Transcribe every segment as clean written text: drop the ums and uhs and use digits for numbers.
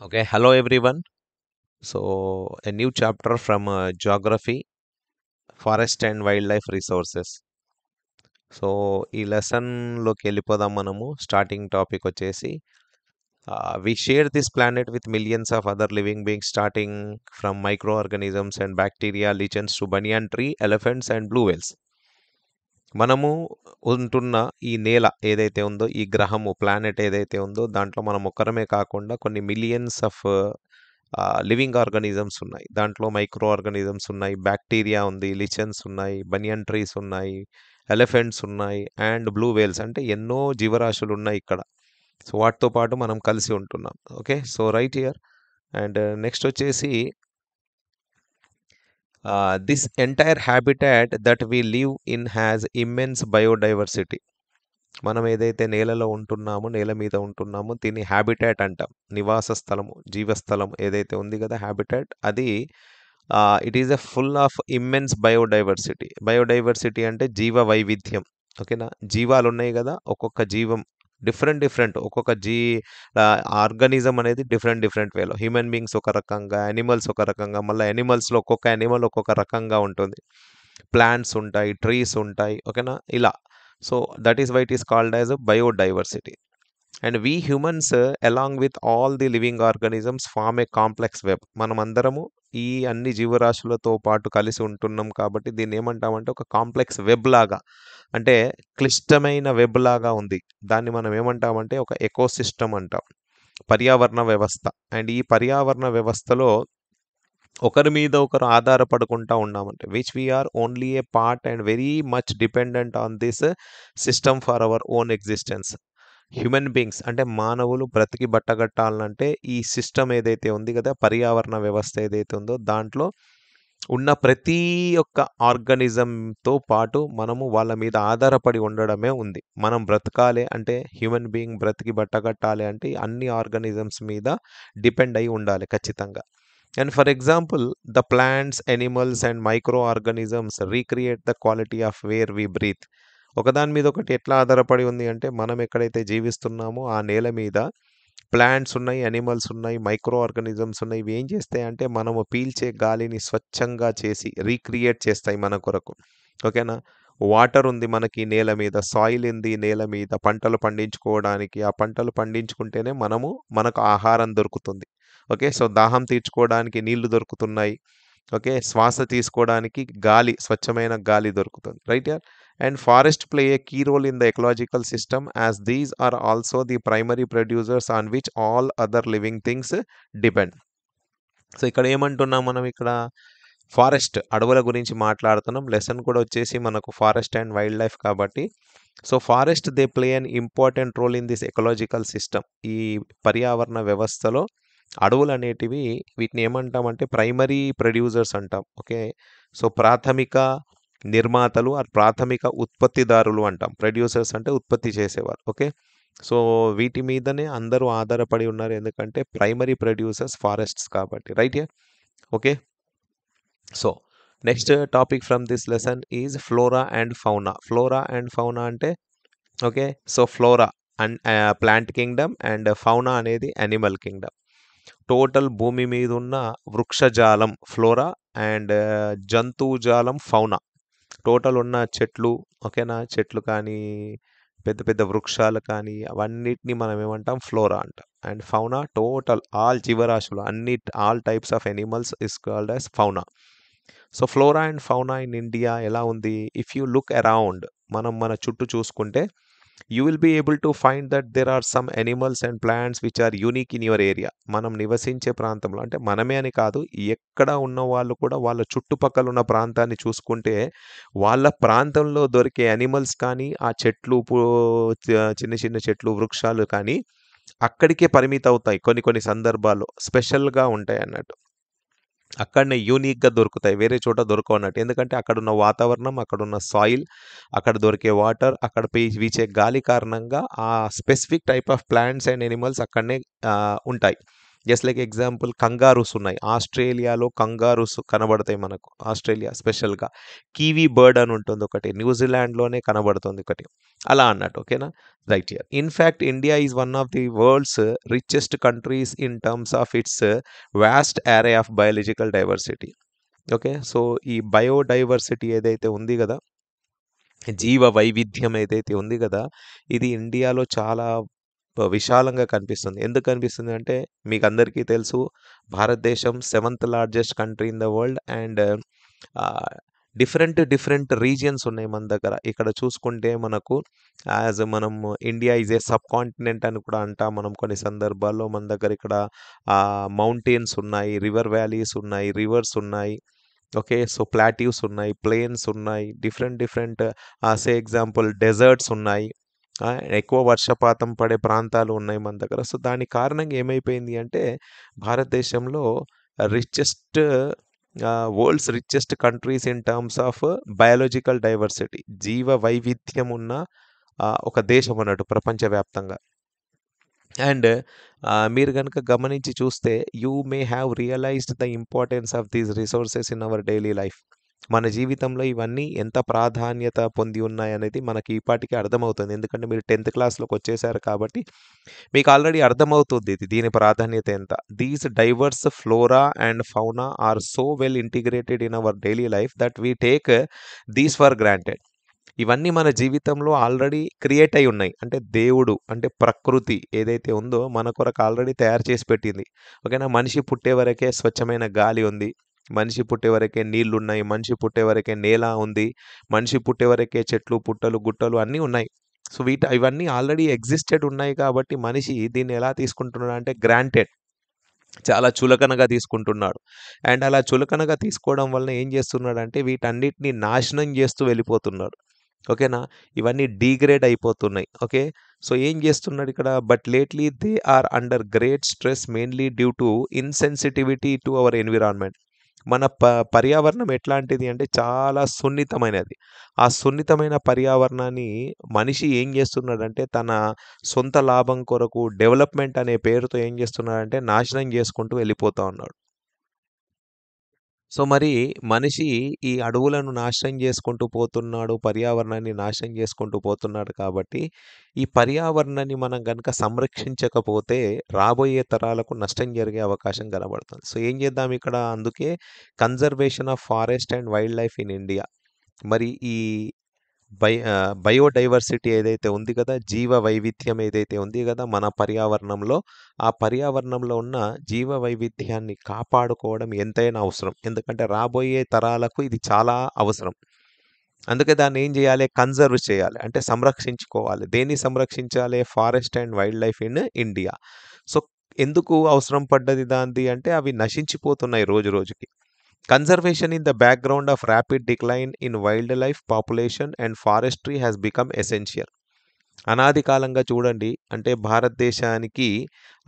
Okay, hello everyone. So, a new chapter from Geography, Forest and Wildlife Resources. So ఈ లెసన్లోకి వెళ్ళిపోదాం మనము. Starting topic వచ్చేసి we share this planet with millions of other living beings starting from microorganisms and bacteria lichens to banyan tree elephants and blue whales. మనము ఉంటున్న ఈ నేల ఏదైతే ఉందో, ఈ గ్రహము ప్లానెట్ ఏదైతే ఉందో దాంట్లో మనం ఒక్కరమే కాకుండా కొన్ని మిలియన్స్ ఆఫ్ లివింగ్ ఆర్గానిజమ్స్ ఉన్నాయి. దాంట్లో మైక్రో ఆర్గానిజమ్స్ ఉన్నాయి, బ్యాక్టీరియా ఉంది, లిచెన్స్ ఉన్నాయి, బనియన్ ట్రీస్ ఉన్నాయి, ఎలిఫెంట్స్ ఉన్నాయి అండ్ బ్లూ వేల్స్, అంటే ఎన్నో జీవరాశులు ఉన్నాయి ఇక్కడ. సో వాటితో పాటు మనం కలిసి ఉంటున్నాం. Okay, so right here. And next వచ్చేసి this entire habitat that we live in has immense biodiversity. మనం ఏదైతే నేలలో ఉంటున్నామో, నేల మీద ఉంటున్నామో, దీన్ని హ్యాబిటాట్ అంటాం. నివాస స్థలము, జీవస్థలం ఏదైతే ఉంది కదా హ్యాబిటాట్, అది it is a full of immense biodiversity. Biodiversity అంటే జీవ వైవిధ్యం. ఓకేనా, జీవాలు ఉన్నాయి కదా, ఒక్కొక్క జీవం డిఫరెంట్ ఒక్కొక్క ఆర్గానిజం అనేది డిఫరెంట్ వేలో. హ్యూమన్ బీయింగ్స్ ఒక రకంగా, యానిమల్స్ ఒక రకంగా, మళ్ళీ యానిమల్స్లో ఒక్కొక్క యానిమల్ ఒక్కొక్క రకంగా ఉంటుంది. ప్లాంట్స్ ఉంటాయి, ట్రీస్ ఉంటాయి. ఓకేనా, ఇలా. So that is why it is called as biodiversity. And we humans along with all the living organisms form a complex web. మనమందరము ఈ అన్ని జీవరాశులతో పాటు కలిసి ఉంటున్నాం కాబట్టి దీన్ని ఏమంటామంటే ఒక కాంప్లెక్స్ వెబ్ లాగా, అంటే క్లిష్టమైన వెబ్ లాగా ఉంది. దాన్ని మనం ఏమంటామంటే ఒక ఎకోసిస్టమ్ అంటాం, పర్యావరణ వ్యవస్థ. అండ్ ఈ పర్యావరణ వ్యవస్థలో ఒకరి మీద ఒకరు ఆధారపడుకుంటా ఉన్నామంటే which we are only a part and very much dependent on this system for our own existence. Human beings అంటే మానవులు బ్రతికి బట్టగట్టాలంటే ఈ సిస్టమ్ ఏదైతే ఉంది కదా, పర్యావరణ వ్యవస్థ ఏదైతే ఉందో దాంట్లో ఉన్న ప్రతి ఒక్క ఆర్గానిజంతో పాటు మనము వాళ్ళ మీద ఆధారపడి ఉండడమే ఉంది. మనం బ్రతకాలి అంటే, హ్యూమన్ బీయింగ్ బ్రతికి బట్టగట్టాలి అంటే అన్ని ఆర్గానిజమ్స్ మీద డిపెండ్ అయి ఉండాలి ఖచ్చితంగా. And for example, the plants, animals, and microorganisms recreate the quality of where we breathe. ఒకదాని మీద ఒకటి ఎట్లా ఆధారపడి ఉంది అంటే, మనం ఎక్కడైతే జీవిస్తున్నామో ఆ నేల మీద ప్లాంట్స్ ఉన్నాయి, అనిమల్స్ ఉన్నాయి, మైక్రో ఆర్గానిజమ్స్ ఉన్నాయి. ఇవి ఏం చేస్తాయంటే మనము పీల్చే గాలిని స్వచ్ఛంగా చేసి రీక్రియేట్ చేస్తాయి మన కొరకు. ఓకేనా, వాటర్ ఉంది మనకి నేల మీద, సాయిల్ ఉంది నేల మీద, పంటలు పండించుకోవడానికి. ఆ పంటలు పండించుకుంటేనే మనకు ఆహారం దొరుకుతుంది. ఓకే, సో దాహం తీర్చుకోవడానికి నీళ్లు దొరుకుతున్నాయి. ఓకే, శ్వాస తీసుకోవడానికి గాలి, స్వచ్ఛమైన గాలి దొరుకుతుంది. రైట్ యార్. And forest play a key role in the ecological system as these are also the primary producers on which all other living things depend. So ఇక్కడ ఏమంటున్నాం మనం, ఇక్కడ ఫారెస్ట్ అడవుల గురించి మాట్లాడుతున్నాం. లెసన్ కూడా వచ్చేసి మనకు ఫారెస్ట్ అండ్ వైల్డ్ లైఫ్ కాబట్టి. So forest they play an important role in this ecological system. ఈ పర్యావరణ వ్యవస్థలో అడవులు అనేటివి, వీటిని ఏమంటామంటే ప్రైమరీ ప్రొడ్యూసర్స్ అంటాం. ఓకే, సో ప్రాథమిక నిర్మాతలు ఆర్ ప్రాథమిక ఉత్పత్తిదారులు అంటాం. ప్రొడ్యూసర్స్ అంటే ఉత్పత్తి చేసేవారు. ఓకే, సో వీటి మీదనే అందరూ ఆధారపడి ఉన్నారు, ఎందుకంటే ప్రైమరీ ప్రొడ్యూసర్స్ ఫారెస్ట్స్ కాబట్టి. Right yeah. Okay, so next topic from this lesson is flora and fauna. Flora and fauna అంటే, okay, so flora and plant kingdom and fauna అనేది యానిమల్ కింగ్డమ్. టోటల్ భూమి మీద ఉన్న వృక్షజాలం ఫ్లోరా అండ్ జంతుజాలం fauna. Total ఉన్న చెట్లు, ఓకేనా, చెట్లు కానీ పెద్ద పెద్ద వృక్షాలు కానీ అవన్నిటిని మనం ఏమంటాం ఫ్లోరా అంటాం. అండ్ ఫౌనా టోటల్ ఆల్ జీవరాశులు, all types of animals is called as fauna. So flora and fauna in India ఎలా ఉంది? ఇఫ్ యూ లుక్ అరౌండ్, మనం మన చుట్టూ చూసుకుంటే, you will be able to find that there are some animals and plants which are unique in your area. మనం నివసించే ప్రాంతంలో, అంటే మనమే అని కాదు, ఎక్కడ ఉన్న వాళ్ళు కూడా వాళ్ళ చుట్టుపక్కల ఉన్న ప్రాంతాన్ని చూసుకుంటే వాళ్ళ ప్రాంతంలో దొరికే యానిమల్స్ కానీ, ఆ చెట్లు చిన్న చిన్న చెట్లు వృక్షాలు కానీ అక్కడికే పరిమితం అవుతాయి. కొన్ని కొన్ని సందర్భాల్లో స్పెషల్గా ఉంటాయి అన్నట్టు. అక్కడనే యూనిక్‌గా దొరుకుతాయి, వేరే చోట దొరకవన్నట్టు. ఎందుకంటే అక్కడున్న వాతావరణం, అక్కడున్న సాయిల్, అక్కడ దొరికే వాటర్, అక్కడ వీచే గాలి కారణంగా ఆ specific type of plants and animals అక్కడనే ఉంటాయి. జస్ట్ లైక్ ఎగ్జాంపుల్ కంగారూస్ ఉన్నాయి. ఆస్ట్రేలియాలో కంగారూస్ కనబడతాయి మనకు. ఆస్ట్రేలియా స్పెషల్‌గా. కీవీ బర్డ్ అని ఉంటుంది ఒకటి. న్యూజిలాండ్‌లోనే కనబడుతుంది ఒకటి. అలా అన్నట్టు. ఓకేనా? Right here. In fact India is one of the world's richest countries in terms of its vast array of biological diversity. Okay. So, ఈ బయోడైవర్సిటీ ఏదైతే ఉంది గదా! జీవ వైవిధ్యం ఏదైతే ఉంది గదా! ఇది ఇండియాలో చాలా విశాలంగా కనిపిస్తుంది. ఎందుకు కనిపిస్తుంది అంటే మీకందరికీ తెలుసు భారతదేశం seventh largest country in the world and ఆహ్, డిఫరెంట్ రీజియన్స్ ఉన్నాయి మన దగ్గర. ఇక్కడ చూసుకుంటే మనకు మనం India is a sub continent అని కూడా అంటాం మనం కొన్ని సందర్భాల్లో. మన దగ్గర ఇక్కడ మౌంటైన్స్ ఉన్నాయి, రివర్ వ్యాలీస్ ఉన్నాయి, రివర్స్ ఉన్నాయి. ఓకే. సో, ప్లాట్యూస్ ఉన్నాయి, ప్లెయిన్స్ ఉన్నాయి, డిఫరెంట్ ఎగ్జాంపుల్ డెజర్ట్స్ ఉన్నాయి. ఎక్కువ వర్షపాతం పడే ప్రాంతాలు ఉన్నాయి మన దగ్గర. సో, దానికి కారణంగా ఏమైపోయింది అంటే భారతదేశంలో richest world's richest countries in terms of biological diversity. జీవ వైవిధ్యం ఉన్న ఒక దేశం అన్నట్టు ప్రపంచవ్యాప్తంగా. అండ్ మీరు గనుక గమనించి చూస్తే you may have realised the importance of these resources in our daily life. మన జీవితంలో ఇవన్నీ ఎంత ప్రాధాన్యత పొంది ఉన్నాయనేది మనకి ఈ పాటికి అర్థమవుతుంది. ఎందుకంటే మీరు 10థ్ క్లాస్‌లోకొచ్చేసారు కాబట్టి మీకు ఆల్రెడీ అర్థమవుతుంది దీని ప్రాధాన్యత ఎంత. These diverse flora and fauna are so well integrated in our daily life that we take these for granted. ఇవన్నీ మన జీవితంలో ఆల్రెడీ క్రియేట్ అయ్యి ఉన్నాయి. అంటే దేవుడు అంటే ప్రకృతి ఏదైతే ఉందో మన కొరకు ఆల్రెడీ తయారు చేసి పెట్టింది. ఓకేనా? మనిషి పుట్టే వరకే స్వచ్ఛమైన గాలి ఉంది. మనిషి పుట్టే వరకే నీళ్లున్నాయి. మనిషి పుట్టే వరకే నేల ఉంది. మనిషి పుట్టే వరకే చెట్లు, పుట్టలు, గుట్టలు అన్నీ ఉన్నాయి. సో, ఇవన్నీ ఆల్రెడీ ఎగ్జిస్టెడ్ ఉన్నాయి కాబట్టి మనిషి దీన్ని ఎలా తీసుకుంటున్నాడంటే గ్రాంటెడ్. చాలా చులకనగా తీసుకుంటున్నాడు. అండ్ అలా చులకనగా తీసుకోవడం వలన ఏం చేస్తున్నాడంటే వీటన్నిటిని నాశనం చేస్తూ వెళ్ళిపోతున్నాడు. ఓకేనా? ఇవన్నీ డీగ్రేడ్ అయిపోతున్నాయి. ఓకే. సో, ఏం చేస్తున్నాడు ఇక్కడ lately they are under great stress mainly due to insensitivity to our environment. మన పర్యావరణం ఎట్లాంటిది అంటే చాలా సున్నితమైనది. ఆ సున్నితమైన పర్యావరణాన్ని మనిషి ఏం చేస్తున్నాడంటే తన సొంత లాభం కొరకు డెవలప్‌మెంట్ అనే పేరుతో ఏం చేస్తున్నాడంటే నాశనం చేసుకుంటూ వెళ్ళిపోతా ఉన్నాడు. సో, మరి మనిషి ఈ అడవులను నాశనం చేసుకుంటూ పోతున్నాడు. పర్యావరణాన్ని నాశనం చేసుకుంటూ పోతున్నాడు కాబట్టి, ఈ పర్యావరణాన్ని మనం గనక సంరక్షించకపోతే రాబోయే తరాలకు నష్టం జరిగే అవకాశం కనబడుతుంది. సో, ఏం చేద్దాం ఇక్కడ అందుకే conservation of forest and wild life in India. మరి ఈ బయోడైవర్సిటీ ఏదైతే ఉంది కదా! జీవ వైవిధ్యం ఏదైతే ఉంది గదా! మన పర్యావరణంలో, ఆ పర్యావరణంలో ఉన్న జీవ వైవిధ్యాన్ని కాపాడుకోవడం ఎంతైనా అవసరం. ఎందుకంటే రాబోయే తరాలకు ఇది చాలా అవసరం. అందుకే దాన్నేం జేయాలి? కన్జర్వ్ చేయాలి. అంటే సంరక్షించుకోవాలి. దేన్ని సంరక్షించాలి? Forest and wild life in India. So, ఎందుకు అవసరం పడ్డది దానిది అంటే అవి నశించిపోతున్నాయి రోజు రోజుకి. Conservation in the background of rapid decline in wildlife population and forestry has become essential. అనాది కాలంగా చూడండి అంటే భారతదేశానికి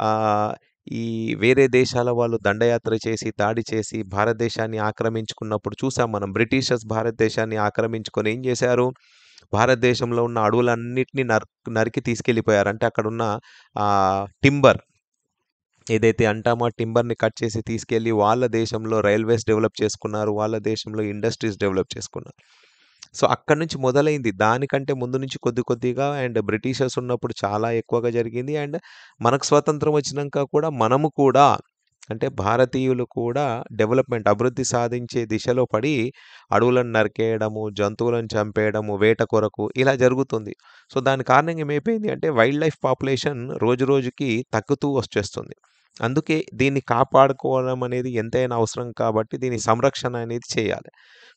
ఆహ్, ఈ వేరే దేశాల వాళ్ళు దండయాత్ర చేసి, దాడి చేసి భారతదేశాన్ని ఆక్రమించుకున్నప్పుడు చూసాం మనం. బ్రిటిషర్స్ భారతదేశాన్ని ఆక్రమించుకొని ఏం చేశారు? భారతదేశంలో ఉన్న అడవులన్నిటిని నరికి తీసుకెళ్ళిపోయారు. అంటే అక్కడున్న టింబర్ ఏదైతే అంటామో ఆ టింబర్‌ని కట్ చేసి తీసుకెళ్ళి వాళ్ళ దేశంలో రైల్వేస్ డెవలప్ చేసుకున్నారు. వాళ్ళ దేశంలో ఇండస్ట్రీస్ డెవలప్ చేసుకున్నారు. సో, అక్కడి నుంచి మొదలైంది. దానికంటే ముందు నుంచి కొద్ది కొద్దిగా అండ్ బ్రిటిషర్స్ ఉన్నప్పుడు చాలా ఎక్కువగా జరిగింది. అండ్ మనకు స్వాతంత్రం వచ్చినంక కూడా మనము కూడా అంటే భారతీయులు కూడా డెవలప్‌మెంట్ అభివృద్ధి సాధించే దిశలో పడి అడవులను నరికేయడము, జంతువులను చంపేయడము, వేట కొరకు ఇలా జరుగుతుంది. సో, దాని కారణంగా ఏమైపోయింది అంటే వైల్డ్ లైఫ్ పాపులేషన్ రోజు రోజుకి తగ్గుతూ వచ్చేస్తుంది. అందుకే దీన్ని కాపాడుకోవడం అనేది ఎంతైనా అవసరం కాబట్టి దీని సంరక్షణ అనేది చేయాలి.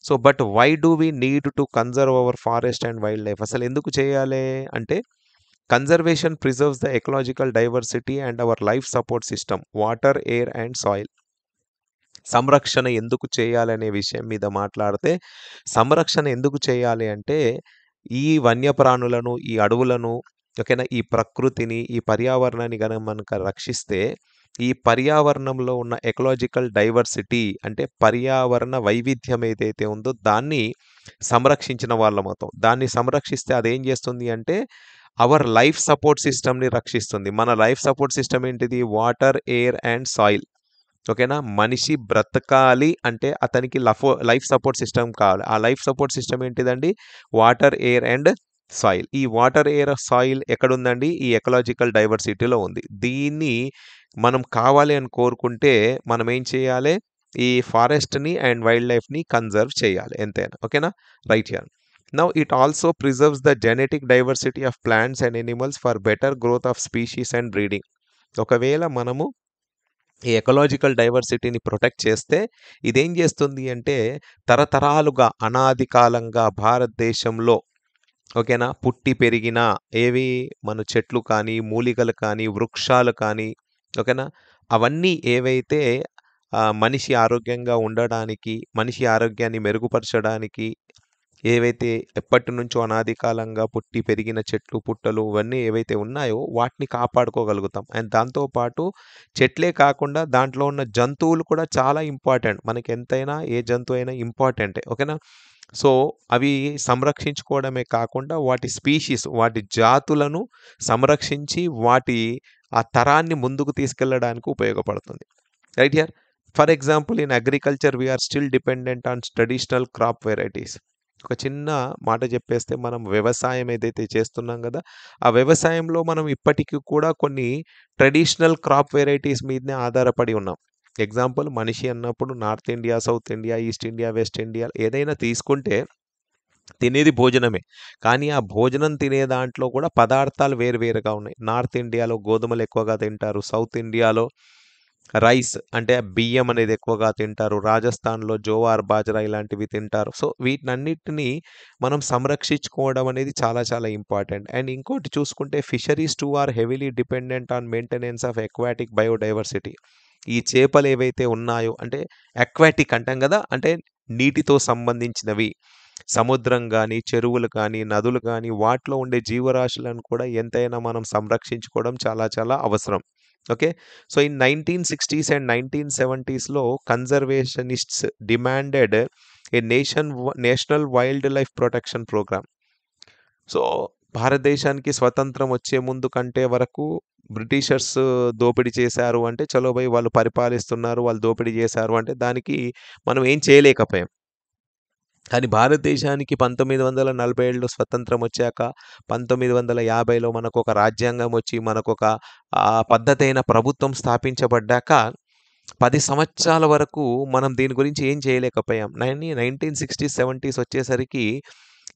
So, why do we need to conserve our forest and wild life? అసలెందుకు చేయాలి అంటే conservation preserves the ecological diversity and our life support system, water, air and soil. సంరక్షణ ఎందుకు చేయాలనే విషయం మీద మాట్లాడితే, సంరక్షణ ఎందుకు చేయాలి అంటే, ఈ వన్యప్రాణులను, ఈ అడవులను ఓకేనా, ఈ ప్రకృతిని, ఈ పర్యావరణాన్ని మనక రక్షిస్తే, ఈ పర్యావరణంలో ఉన్న ఎకలాజికల్ డైవర్సిటీ అంటే పర్యావరణ వైవిధ్యం ఏదైతే ఉందో దాన్ని సంరక్షించిన వాళ్ళమవుతాం. దాన్ని సంరక్షిస్తే అదేం చేస్తుంది అంటే, అవర్ లైఫ్ సపోర్ట్ సిస్టమ్‌ని రక్షిస్తుంది. మన లైఫ్ సపోర్ట్ సిస్టమ్ ఏంటిది? Water, air and soil. ఓకేనా? మనిషి బ్రతకాలి అంటే అతనికి లైఫ్ సపోర్ట్ సిస్టమ్ కావాలి. ఆ లైఫ్ సపోర్ట్ సిస్టమ్ ఏంటిదండి? Water, air and soil. ఈ వాటర్, ఎయిర్, సాయిల్ ఎక్కడుందండి? ఈ ఎకలాజికల్ డైవర్సిటీలో ఉంది. దీన్ని మనం కావాలి అని కోరుకుంటే మనం ఏం చేయాలి? ఈ ఫారెస్ట్‌ని అండ్ వైల్డ్ లైఫ్‌ని కన్జర్వ్ చేయాలి ఎంతైనా. ఓకేనా? Right here. Now it also preserves the genetic diversity of plants and animals for better growth of species and breeding. ఒకవేళ మనము ఈ ఎకలాజికల్ డైవర్సిటీని ప్రొటెక్ట్ చేస్తే ఇదేం చేస్తుంది అంటే తరతరాలుగా అనాది కాలంగా భారతదేశంలో ఓకేనా పుట్టి పెరిగిన ఏవి మన చెట్లు కానీ మూలికలు కానీ వృక్షాలు కానీ ఓకేనా అవన్నీ ఏవైతే మనిషి ఆరోగ్యంగా ఉండడానికి మనిషి ఆరోగ్యాన్ని మెరుగుపరచడానికి ఏవైతే ఎప్పటినుంచో అనాది కాలంగా పుట్టి పెరిగిన చెట్లు, పుట్టలు ఇవన్నీ ఏవైతే ఉన్నాయో వాటిని కాపాడుకోగలుగుతాం. అండ్ దాంతో పాటు చెట్లే కాకుండా దాంట్లో ఉన్న జంతువులు కూడా చాలా ఇంపార్టెంట్. మనకెంతైనా ఏ జంతువు అయినా ఇంపార్టెంటే. ఓకేనా? సో, అవి సంరక్షించుకోవడమే కాకుండా వాటి స్పీషీస్, వాటి జాతులను సంరక్షించి వాటి ఆ తరాన్ని ముందుకు తీసుకెళ్లడానికి ఉపయోగపడుతుంది. Right here. For example in agriculture we are still dependent on traditional crop varieties. ఒక చిన్న మాట చెప్పేస్తే మనం వ్యవసాయం ఏదైతే చేస్తున్నాం గదా! ఆ వ్యవసాయంలో మనం ఇప్పటికి కూడా కొన్ని ట్రెడిషనల్ క్రాప్ వెరైటీస్ మీదనే ఆధారపడి ఉన్నాం. ఎగ్జాంపుల్ మనిషి అన్నప్పుడు north India, south India, east India, west India ఏదైనా తీసుకుంటే తినేది భోజనమే. కానీ ఆ భోజనం తినే దాంట్లో కూడా పదార్థాలు వేరువేరుగా ఉన్నాయి. నార్త్ ఇండియాలో గోధుమలు ఎక్కువగా తింటారు. సౌత్ ఇండియాలో రైస్ అంటే బియ్యం అనేది ఎక్కువగా తింటారు. రాజస్థాన్‌లో జోవార్, బాజ్రా ఇలాంటివి తింటారు. సో, వీటినన్నిటిని మనం సంరక్షించుకోవడం అనేది చాలా చాలా ఇంపార్టెంట్. అండ్ ఇంకోటి చూసుకుంటే fisheries too are heavily dependent on maintenance of aquatic biodiversity. ఈ చేపలు ఏవైతే ఉన్నాయో అంటే అక్వాటిక్ అంటాం గదా! అంటే నీటితో సంబంధించినవి. సముద్రం గాని, చెరువులు కానీ, నదులు కానీ వాటిలో ఉండే జీవరాశులను కూడా ఎంతైనా మనం సంరక్షించుకోవడం చాలా చాలా అవసరం. Okay. So, in 1960s and 1970స్‌లో conservationists demanded national wild life protection programme. So, భారతదేశానికి స్వతంత్రం వచ్చే ముందు కంటే వరకు బ్రిటిషర్స్ దోపిడీ చేశారు అంటే, చలో భయ్ వాళ్ళు పరిపాలిస్తున్నారు, వాళ్ళు దోపిడీ చేశారు అంటే దానికి మనం ఏం చేయలేకపోయాం. కానీ భారతదేశానికి 1947లో స్వతంత్రం వచ్చాక, 1950లో మనకొక రాజ్యాంగం వచ్చి, మనకొక పద్ధతైన ప్రభుత్వం స్థాపించబడ్డాక 10 సంవత్సరాల వరకు మనం దీని గురించి ఏం చేయలేకపోయాం. 1960స్, 70స్ వచ్చేసరికి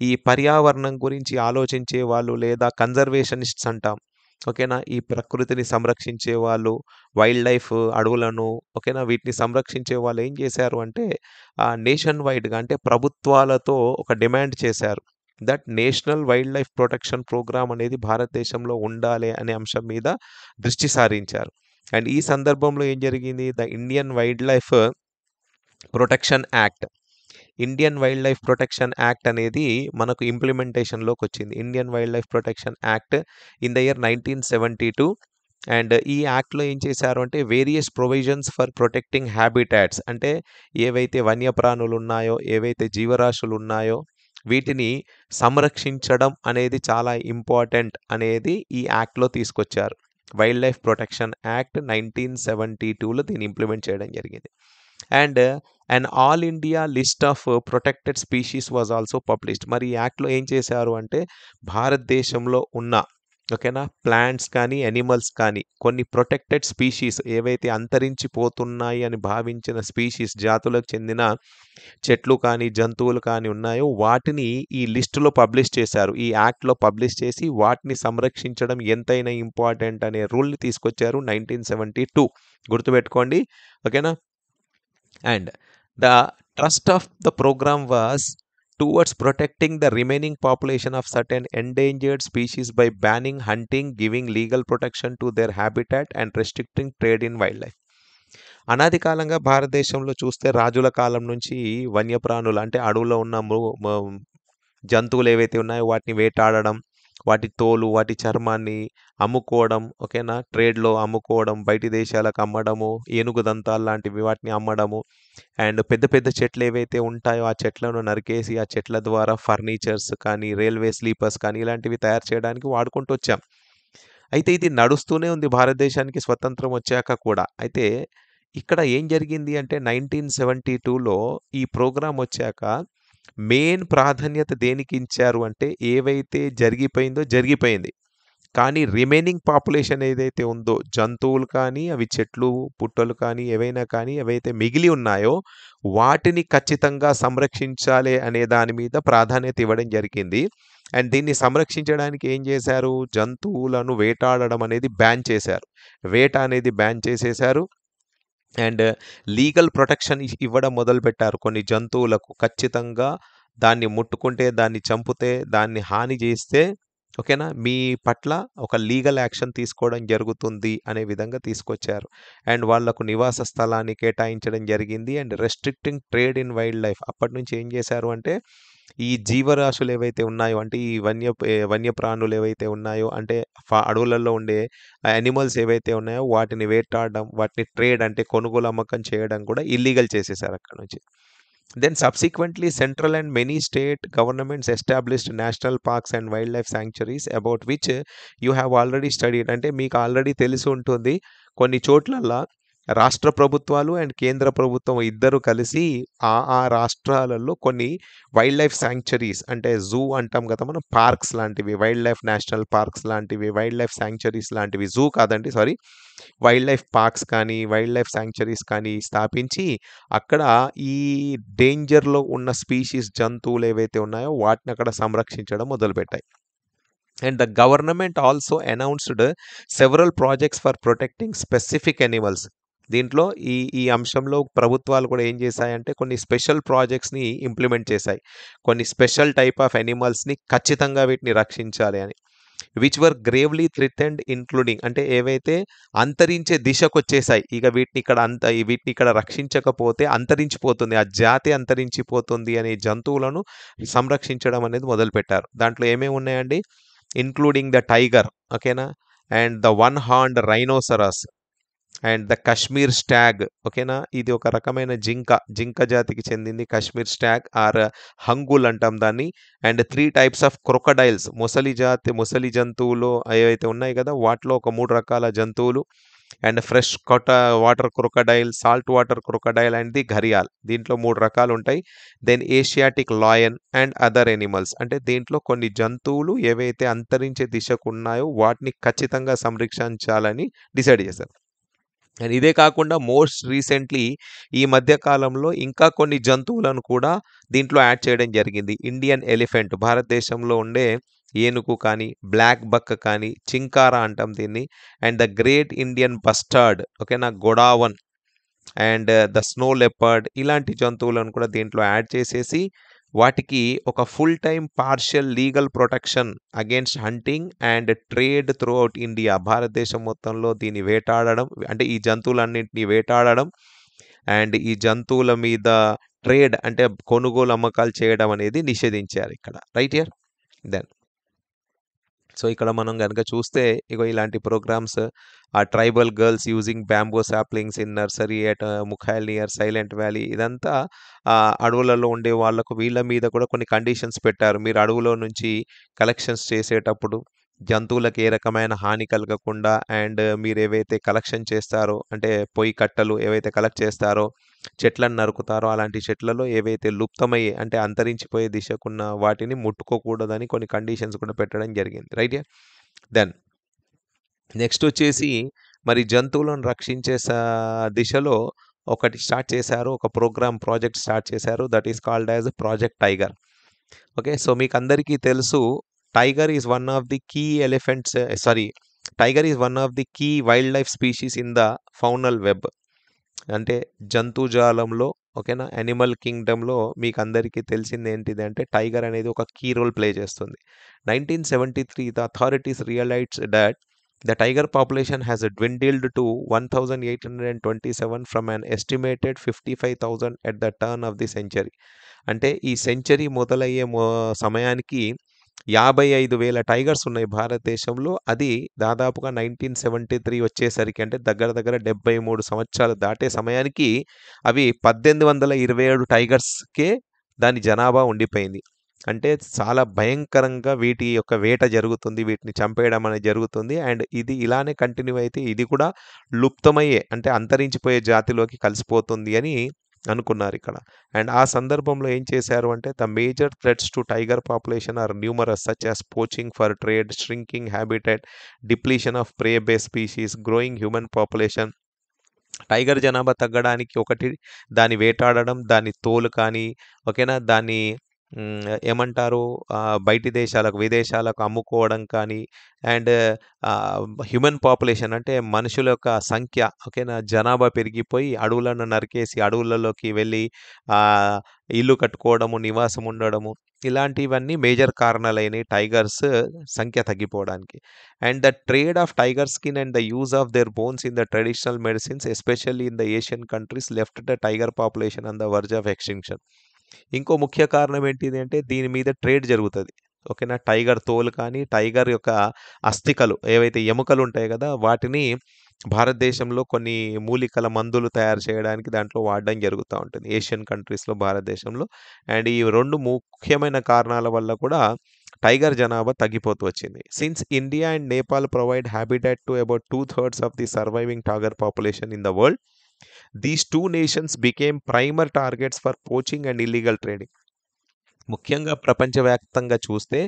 ఈ పర్యావరణం గురించి ఆలోచించే వాళ్ళు లేదా కన్జర్వేషనిస్ట్స్ అంటాం. ఓకేనా? ఈ ప్రకృతిని సంరక్షించే వాళ్ళు, వైల్డ్ లైఫ్ అడవులను ఓకేనా? వీటిని సంరక్షించే వాళ్ళు ఏం చేశారు అంటే నేషన్ వైడ్‌గా అంటే ప్రభుత్వాలతో ఒక డిమాండ్ చేశారు. That national wild life protection programme అనేది భారతదేశంలో ఉండాలి అనే అంశం మీద దృష్టి సారించారు. అండ్ ఈ సందర్భంలో ఏం జరిగింది? The Indian wild life protection act. Indian wild life protection act అనేది మనకు ఇంప్లిమెంటేషన్‌లోకొచ్చింది. Indian wild life protection act in the year 1972 and ఈ యాక్ట్‌లో ఏం చేశారు అంటే various provisions for protecting habitats అంటే ఏవైతే వన్యప్రాణులున్నాయో, ఏవైతే జీవరాశులున్నాయో వీటిని సంరక్షించడం అనేది చాలా ఇంపార్టెంట్ అనేది ఈ యాక్ట్‌లో తీసుకొచ్చారు. వైల్డ్ లైఫ్ ప్రొటెక్షన్ యాక్ట్ 1972లో దీన్ని ఇంప్లిమెంట్ చేయడం జరిగింది. And and all India list of protected species was also published. మరి ఈ యాక్ట్‌లో ఏం చేశారు అంటే భారతదేశంలో ఉన్న ఓకేనా ప్లాంట్స్ కానీ, యానిమల్స్ కానీ కొన్ని ప్రొటెక్టెడ్ స్పీషీస్ ఏవైతే అంతరించిపోతున్నాయి అని భావించిన స్పీషీస్ జాతులకు చెందిన చెట్లు కానీ, జంతువులు కానీ ఉన్నాయో వాటిని ఈ లిస్ట్‌లో పబ్లిష్ చేశారు. ఈ యాక్ట్‌లో పబ్లిష్ చేసి వాటిని సంరక్షించడం ఎంతైనా ఇంపార్టెంట్ అనే రూల్‌ని తీసుకొచ్చారు 1972 గుర్తుపెట్టుకోండి. ఓకేనా? And the trust of the program was towards protecting the remaining population of certain endangered species by banning hunting, giving legal protection to their habitat and restricting trade in wildlife. అనాది కాలంగా భారతదేశంలో చూస్తే రాజుల కాలం నుంచి వన్యప్రాణులు అంటే అడవులో ఉన్న జంతువులు ఏవైతే ఉన్నాయో వాటిని వేటాడడం, వాటి తోలు, వాటి చర్మాన్ని అమ్ముకోవడం, ఓకేనా? ట్రేడ్‌లో అమ్ముకోవడం, బయటి దేశాలకు అమ్మడము, ఏనుగు దంతాలు లాంటివి వాటిని అమ్మడము. అండ్ పెద్ద పెద్ద చెట్లేవైతే ఉంటాయో, ఆ చెట్లను నరికేసి, ఆ చెట్ల ద్వారా ఫర్నిచర్స్ కానీ, రైల్వే స్లీపర్స్ కానీ, ఇలాంటివి తయారు చేయడానికి వాడుకుంటూ వచ్చాం. అయితే ఇది నడుస్తూనే ఉంది భారతదేశానికి స్వతంత్రం వచ్చాక కూడా. అయితే ఇక్కడ ఏం జరిగింది అంటే 1972లో ఈ ప్రోగ్రామ్ వచ్చాక మెయిన్ ప్రాధాన్యత దేనికిచ్చారు అంటే, ఏవైతే జరిగిపోయిందో జరిగిపోయింది. కానీ రిమైనింగ్ పాపులేషన్ ఏదైతే ఉందో, జంతువులు కానీ, అవి చెట్లు, పుట్టలు కానీ, ఏవైనా కానీ, ఏవైతే మిగిలి ఉన్నాయో, వాటిని ఖచ్చితంగా సంరక్షించాలి అనే దాని మీద ప్రాధాన్యత ఇవ్వడం జరిగింది. అండ్ దీన్ని సంరక్షించడానికి ఏం చేశారు? జంతువులను వేటాడడం అనేది బ్యాన్ చేశారు. వేట అనేది బ్యాన్ చేసేశారు. అండ్ లీగల్ ప్రొటెక్షన్ ఇవ్వడం మొదలుపెట్టారు కొన్ని జంతువులకు. ఖచ్చితంగా దాన్ని ముట్టుకుంటే, దాన్ని చంపితే, దాన్ని హాని చేస్తే, ఓకేనా? మీ పట్ల ఒక లీగల్ యాక్షన్ తీసుకోవడం జరుగుతుంది అనే విధంగా తీసుకొచ్చారు. అండ్ వాళ్ళకు నివాస స్థలాన్ని కేటాయించడం జరిగింది. And restricting trade in wild life. అప్పటినుంచి ఏం చేశారు అంటే, ఈ జీవరాశులు ఏవైతే ఉన్నాయో, అంటే ఈ వన్యప్రాణులు ఏవైతే ఉన్నాయో, అంటే అడవులలో ఉండే యానిమల్స్ ఏవైతే ఉన్నాయో వాటిని వేటాడడం, వాటిని ట్రేడ్ అంటే కొనుగోలు, అమ్మకం చేయడం కూడా ఇల్లీగల్ చేసేసారు అక్కడి నుంచి. Then subsequently, central and many state governments established national parks and wildlife sanctuaries, about which you have already studied. అంటే మీకు ఆల్రెడీ తెలిసి ఉంటుంది. కొన్ని చోట్లల్లా రాష్ట్ర ప్రభుత్వాలు అండ్ కేంద్ర ప్రభుత్వం ఇద్దరు కలిసి ఆ రాష్ట్రాలలో కొన్ని వైల్డ్ లైఫ్ శాంక్చురీస్, అంటే జూ అంటాం కదా మనం, పార్క్స్ లాంటివి, వైల్డ్ లైఫ్ నేషనల్ పార్క్స్ లాంటివి, వైల్డ్ లైఫ్ శాంక్చురీస్ లాంటివి, జూ కాదండి సారీ, వైల్డ్ లైఫ్ పార్క్స్ కానీ, వైల్డ్ లైఫ్ శాంక్చురీస్ కానీ స్థాపించి, అక్కడ ఈ డేంజర్‌లో ఉన్న స్పీషీస్ జంతువులు ఏవైతే ఉన్నాయో వాటిని అక్కడ సంరక్షించడం మొదలుపెట్టాయి. And the government also announced several projects for protecting specific animals. దీంట్లో ఈ అంశంలో ప్రభుత్వాలు కూడా ఏం చేశాయంటే, కొన్ని స్పెషల్ ప్రాజెక్ట్స్‌ని ఇంప్లిమెంట్ చేశాయి. కొన్ని స్పెషల్ టైప్ ఆఫ్ యానిమల్స్‌ని ఖచ్చితంగా వీటిని రక్షించాలి అని. విచ్ వర్ గ్రేవ్‌లీ థ్రెటెన్డ్, ఇంక్లూడింగ్, అంటే ఏవైతే అంతరించే దిశకొచ్చేసాయి. ఇక వీటిని ఇక్కడ రక్షించకపోతే అంతరించిపోతుంది. ఆ జాతి అంతరించిపోతుంది అనే జంతువులను సంరక్షించడం అనేది మొదలుపెట్టారు. దాంట్లో ఏమేమి ఉన్నాయండి? ఇంక్లూడింగ్ ద టైగర్, ఓకేనా? And the one horned rhinoceros and the Kashmir stag, ఓకేనా? ఇది ఒక రకమైన జింక జాతికి చెందింది కశ్మీర్ స్టాగ్, ఆర్ హంగుల్ అంటాం దాన్ని. అండ్ 3 టైప్స్ ఆఫ్ క్రొకడైల్స్, ముసలి జంతువులు ఏవైతే ఉన్నాయి కదా, వాటిలో ఒక 3 రకాల జంతువులు. And fresh water crocodile, salt water crocodile and the gharial. దీంట్లో 3 రకాలు ఉంటాయి. Then Asiatic lion and other animals, అంటే దీంట్లో కొన్ని జంతువులు ఏవైతే అంతరించే దిశకు ఉన్నాయో వాటిని ఖచ్చితంగా సంరక్షించాలని డిసైడ్ చేశారు. అండ్ ఇదే కాకుండా మోస్ట్ రీసెంట్లీ ఈ మధ్య కాలంలో ఇంకా కొన్ని జంతువులను కూడా దీంట్లో యాడ్ చేయడం జరిగింది. ఇండియన్ ఎలిఫెంట్, భారతదేశంలో ఉండే ఏనుగు కానీ, బ్లాక్ బక్ కానీ, చింకారా అంటాం దీన్ని. And the great Indian bustard, ఓకేనా? గొడావన్ అండ్ ద స్నో లెపర్డ్, ఇలాంటి జంతువులను కూడా దీంట్లో యాడ్ చేసేసి, వాటికి ఒక full time partial legal protection against hunting and trade through out India. భారతదేశం మొత్తంలో దీన్ని వేటాడడం, అంటే ఈ జంతువులన్నింటినీ వేటాడడం అండ్ ఈ జంతువుల మీద ట్రేడ్ అంటే కొనుగోలు, అమ్మకాలు చేయడం అనేది నిషేధించారు ఇక్కడ. Right here. దెన్ సో ఇక్కడ మనం గనుక చూస్తే, ఇగో ఇలాంటి ప్రోగ్రామ్స్, ఆ tribal girls using bamboo saplings in nursery at Mukkali near Silent Valley, ఇదంతా అడవులలో ఉండే వాళ్ళకు, వీళ్ళ మీద కూడా కొన్ని కండిషన్స్ పెట్టారు. మీరు అడవులో నుంచి కలెక్షన్స్ చేసేటప్పుడు జంతువులకు ఏ రకమైన హాని కలగకుండా, అండ్ మీరు ఏవైతే కలెక్షన్ చేస్తారో, అంటే పొయ్యి కట్టలు ఏవైతే కలెక్ట్ చేస్తారో, చెట్లను నరుకుతారో, అలాంటి చెట్లలో ఏవైతే లుప్తమయ్యే, అంటే అంతరించిపోయే దిశకున్న వాటిని ముట్టుకోకూడదని కొన్ని కండిషన్స్ కూడా పెట్టడం జరిగింది. రైట్. దెన్ నెక్స్ట్ వచ్చేసి, మరి జంతువులను రక్షించే దిశలో ఒకటి స్టార్ట్ చేశారు. ఒక ప్రాజెక్ట్ స్టార్ట్ చేశారు. That is called as Project Tiger. Okay. So మీకు అందరికీ తెలుసు, tiger is one of the key tiger is one of the key wildlife species in the faunal web. అంటే జంతుజాలంలో, ఓకేనా, యానిమల్ కింగ్డమ్‌లో మీకు అందరికీ తెలిసింది ఏంటిది అంటే, టైగర్ అనేది ఒక కీ రోల్ ప్లే చేస్తుంది. 1973 the authorities realised that the tiger population has dwindled to 1827 from an estimated 55,000 at the turn of the century. అంటే ఈ సెంచరీ మొదలయ్యే సమయానికి 55,000 టైగర్స్ ఉన్నాయి భారతదేశంలో. అది దాదాపుగా 1973 వచ్చేసరికి అంటే దగ్గర దగ్గర 73 సంవత్సరాలు దాటే సమయానికి అవి 1827 టైగర్స్‌కే దాని జనాభా ఉండిపోయింది. అంటే చాలా భయంకరంగా వీటి యొక్క వేట జరుగుతుంది. వీటిని చంపేయడం అనేది జరుగుతుంది. అండ్ ఇది ఇలానే కంటిన్యూ అయితే ఇది కూడా లుప్తమయ్యే అంటే అంతరించిపోయే జాతిలోకి కలిసిపోతుంది అని అనుకున్నారిక్కడ. అండ్ ఆ సందర్భంలో ఏం చేశారు అంటే the major threats to tiger population are numerous such as poaching for trade, shrinking habitat, depletion of prey base species, growing human population. Tiger జనాభా తగ్గడానికి ఒకటి దాన్ని వేటాడడం, దాని తోలు కానీ, ఓకేనా? దాన్ని ఏమంటారు బయటి దేశాలకు, విదేశాలకు అమ్ముకోవడం కానీ, అండ్ హ్యూమన్ పాపులేషన్ అంటే మనుషుల యొక్క సంఖ్య, ఓకేనా? జనాభా పెరిగిపోయి అడవులను నరికేసి అడవులలోకి వెళ్ళి ఆహ్, ఇల్లు కట్టుకోవడము, నివాసం ఉండడము, ఇలాంటివన్నీ మేజర్ కారణాలైనయి టైగర్స్ సంఖ్య తగ్గిపోవడానికి. And the trade of tiger skin and the use of their bones in the traditional medicines, especially in the Asian countries, left the tiger population on the verge of extinction. ఇంకో ముఖ్య కారణం ఏంటిది అంటే దీని మీద trade జరుగుతది. ఓకేనా? Tiger తోలు కానీ, టైగర్ యొక్క అస్థికలు ఏవైతే ఎముకలు ఉంటాయి గదా! వాటిని భారతదేశంలో కొన్ని మూలికల మందులు తయారు చేయడానికి దాంట్లో వాడడం జరుగుతా ఉంటుంది. ఏషియన్ కంట్రీస్‌లో, భారతదేశంలో. అండ్ ఈ 2 ముఖ్యమైన కారణాల వల్ల కూడా టైగర్ జనాభా తగ్గిపోతూ వచ్చింది. Since India and Nepal provide habitat to about 2/3 of the surviving tiger population in the world, these 2 nations became primer targets for poaching and illegal trading. ముఖ్యంగా ప్రపంచవ్యాప్తంగా చూస్తే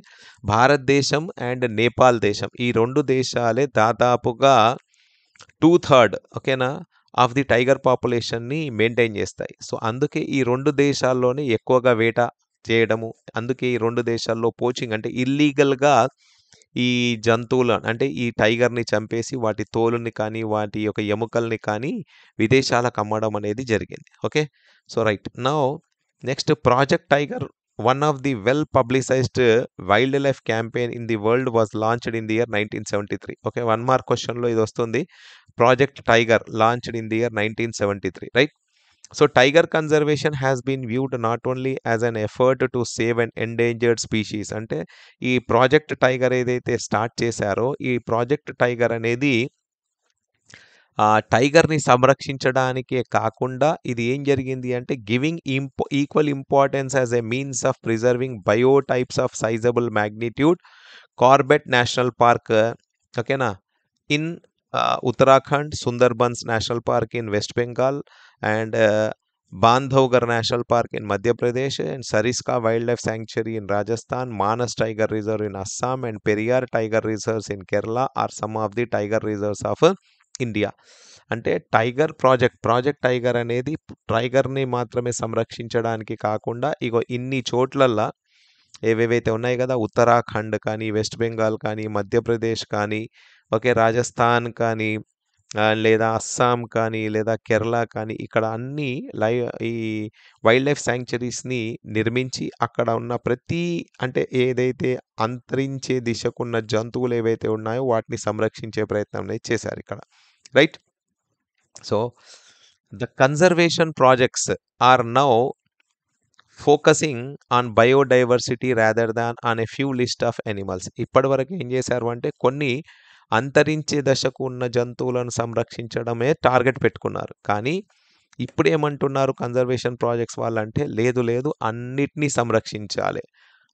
భారతదేశం అండ్ నేపాల్ దేశం ఈ 2 దేశాలే దాదాపుగా 2/3 ఓకేనా? ఆఫ్ ది టైగర్ పాపులేషన్‌ని మెయింటైన్ చేస్తాయి. సో, అందుకే ఈ 2 దేశాల్లోనే ఎక్కువగా వేట చేయడము. అందుకే ఈ 2 దేశాల్లో పోచింగ్ అంటే ఇల్లీగల్‌గా ఈ జంతువుల అంటే ఈ టైగర్‌ని చంపేసి వాటి తోలుని కానీ, వాటి యొక్క ఎముకల్ని కానీ విదేశాలకు అమ్మడం అనేది జరిగింది. Okay. So, right. Now next Project Tiger, one of the well publicised wildlife campaign in the world was launched in the year 1973. Okay. 1 mark క్వెషన్‌లో ఇదొస్తుంది. Project Tiger launched in the year 1973, right? So, tiger conservation has been viewed not only as an effort to save an endangered species. అంటే ఈ project tiger ఏదైతే start చేశారో, ఈ project tiger అనేది టైగర్‌ని సంరక్షించడానికే కాకుండా ఇది ఏం జరిగింది అంటే giving equal importance as a means of preserving biotypes of sizeable magnitude, Corbett National Park, ఓకేనా? In Uttarakhand, Sundarbans National Park in West Bengal, and Bandhavgarh National Park in Madhya Pradesh, and Sariska Wildlife Sanctuary in Rajasthan, Manas Tiger Reserve in Assam, and Periyar Tiger Reserves in Kerala are some of the tiger reserves of India. అంటే tiger project tiger అనేది టైగర్‌ని మాత్రమే సంరక్షించడానికి కాకుండా ఇగో ఇన్ని చోట్లల్లా ఏవేవైతే ఉన్నాయి గదా! ఉత్తరాఖండ్ కానీ, వెస్ట్ బెంగాల్ కానీ, మధ్యప్రదేశ్ కానీ, ఓకే, రాజస్థాన్ కానీ, లేదా అస్సాం కానీ, లేదా కేరళ కానీ, ఇక్కడ అన్నీ ఈ వైల్డ్ లైఫ్ శాంక్చురీస్‌ని నిర్మించి అక్కడ ఉన్న ప్రతి అంటే ఏదైతే అంతరించే దిశకున్న జంతువులు ఏవైతే ఉన్నాయో వాటిని సంరక్షించే ప్రయత్నం అనేది చేశారిక్కడ. Right? So, the conservation projects are now focusing on biodiversity rather than on a few list of animals. ఇప్పటివరకు ఏం చేశారు అంటే కొన్ని అంతరించే దశకు ఉన్న జంతువులను సంరక్షించడమే టార్గెట్ పెట్టుకున్నారు. కానీ ఇప్పుడేమంటున్నారు కన్జర్వేషన్ ప్రాజెక్ట్స్ వాళ్ళంటే లేదు అన్నిటిని సంరక్షించాలి.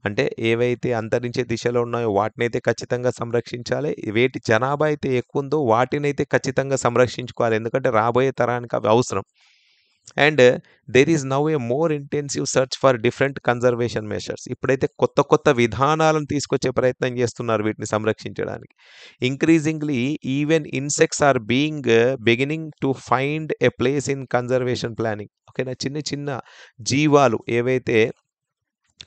అంటే ఏవైతే అంతరించే దిశలో ఉన్నాయో వాటినైతే ఖచ్చితంగా సంరక్షించాలి. వేటి జనాభా అయితే ఎక్కువుందో వాటినైతే ఖచ్చితంగా సంరక్షించుకోవాలి. ఎందుకంటే రాబోయే తరానికి అవి అవసరం. And there is now a more intensive search for different conservation measures. ఇప్పుడైతే కొత్త విధానాలను తీసుకొచ్చే ప్రయత్నం చేస్తున్నారు వీటిని సంరక్షించడానికి. Increasingly even insects are beginning to find a place in conservation planning. ఓకేనా? చిన్న జీవాలు ఏవైతే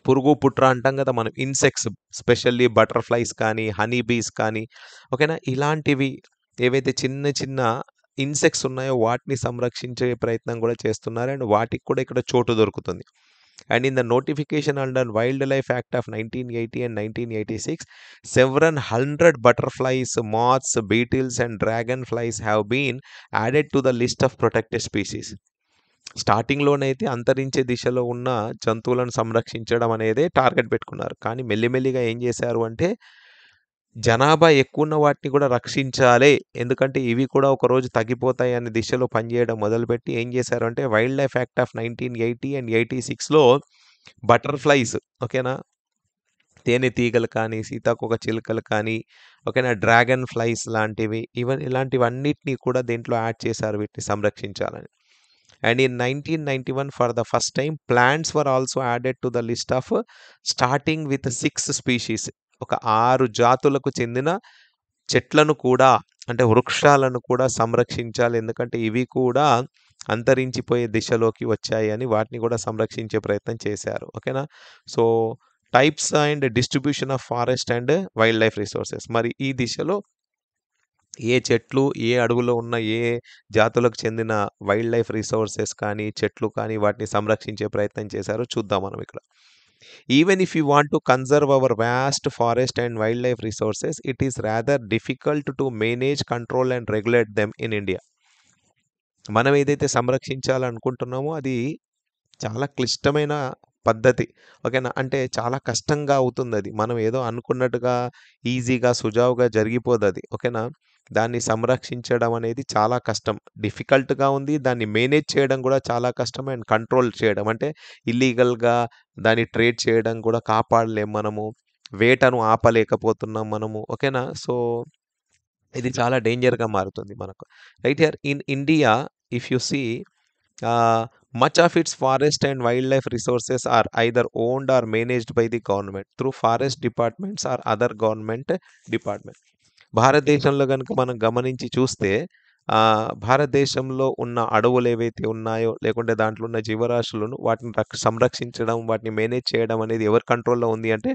పురుగు, పుట్ర అంటాం కదా మనం. ఇన్సెక్ట్స్ స్పెషల్లీ బటర్‌ఫ్లైస్ కానీ, హనీ బీస్ కానీ, ఓకేనా? ఇలాంటివి ఏవైతే చిన్న ఇన్సెక్ట్స్ ఉన్నాయో వాటిని సంరక్షించే ప్రయత్నం కూడా చేస్తున్నారు. అండ్ వాటికి కూడా ఇక్కడ చోటు దొరుకుతుంది. And in the notification under wild life act of 1980 and 1986, several hundred butterflies, moths, beetles and dragonflies have been added to the list of protected species. స్టార్టింగ్‌లోనైతే అంతరించే దిశలో ఉన్న జంతువులను సంరక్షించడం అనేదే టార్గెట్ పెట్టుకున్నారు. కానీ మెల్లిమెల్లిగా ఏం చేశారు అంటే, జనాభా ఎక్కువున్న వాటిని కూడా రక్షించాలి. ఎందుకంటే ఇవి కూడా ఒకరోజు తగ్గిపోతాయి అనే దిశలో పనిచేయడం మొదలుపెట్టి ఏం చేశారు అంటే, wildlife act of 1980 and 86లో బటర్‌ఫ్లైస్ ఓకేనా? తేనెటీగలు కానీ, సీతాకోకచిలుకలు కానీ, ఓకేనా? డ్రాగన్ ఫ్లైస్ లాంటివి ఇలాంటివన్నిటిని కూడా దీంట్లో యాడ్ చేశారు వీటిని సంరక్షించాలని. And in 1991 for the first time plants were also added to the list of starting with 6 species. ఒక 6 జాతులకు చెందిన చెట్లను కూడా అంటే వృక్షాలను కూడా సంరక్షించాలి. ఎందుకంటే ఇవి కూడా అంతరించిపోయే దిశలోకి వచ్చాయి అని వాటిని కూడా సంరక్షించే ప్రయత్నం చేశారు. ఓకేనా? So, types and distribution of forest and wild life resources. మరి ఈ దిశలో ఏ చెట్లు, ఏ అడవులో ఉన్న ఏ జాతులకు చెందిన వైల్డ్ లైఫ్ రిసోర్సెస్ కానీ, చెట్లు కానీ వాటిని సంరక్షించే ప్రయత్నం చేశారో చూద్దాం మనం ఇక్కడ. Even if you want to conserve our vast forest and wild life resources, it is rather difficult to manage, control and regulate them in India. మనం ఏదైతే సంరక్షించాలనుకుంటున్నామో అది చాలా క్లిష్టమైన పద్ధతి. ఓకేనా? అంటే చాలా కష్టంగా అవుతుందది. మనం ఏదో అనుకున్నట్టుగా ఈజీగా, సుజావుగా జరిగిపోదది. ఓకేనా? దాన్ని సంరక్షించడం అనేది చాలా కష్టం. డిఫికల్ట్‌గా ఉంది. దాన్ని మేనేజ్ చేయడం కూడా చాలా కష్టం. అండ్ కంట్రోల్ చేయడం అంటే ఇల్లీగల్‌గా దాన్ని ట్రేడ్ చేయడం కూడా కాపాడలేం మనము. వేటను ఆపలేకపోతున్నాం మనము. ఓకేనా? సో, ఇది చాలా డేంజర్‌గా మారుతుంది మనకు. Right here in India if you see uh, much of its forest and wildlife resources are either owned or managed by the government through forest departments or other government department. భారతదేశంలో గనుక మనం గమనించి చూస్తే భారతదేశంలో ఉన్న అడవులు ఏవైతే ఉన్నాయో లేకుంటే దాంట్లో ఉన్న జీవరాశులను వాటిని సంరక్షించడం వాటిని మేనేజ్ చేయడం అనేది ఎవరి కంట్రోల్లో ఉంది అంటే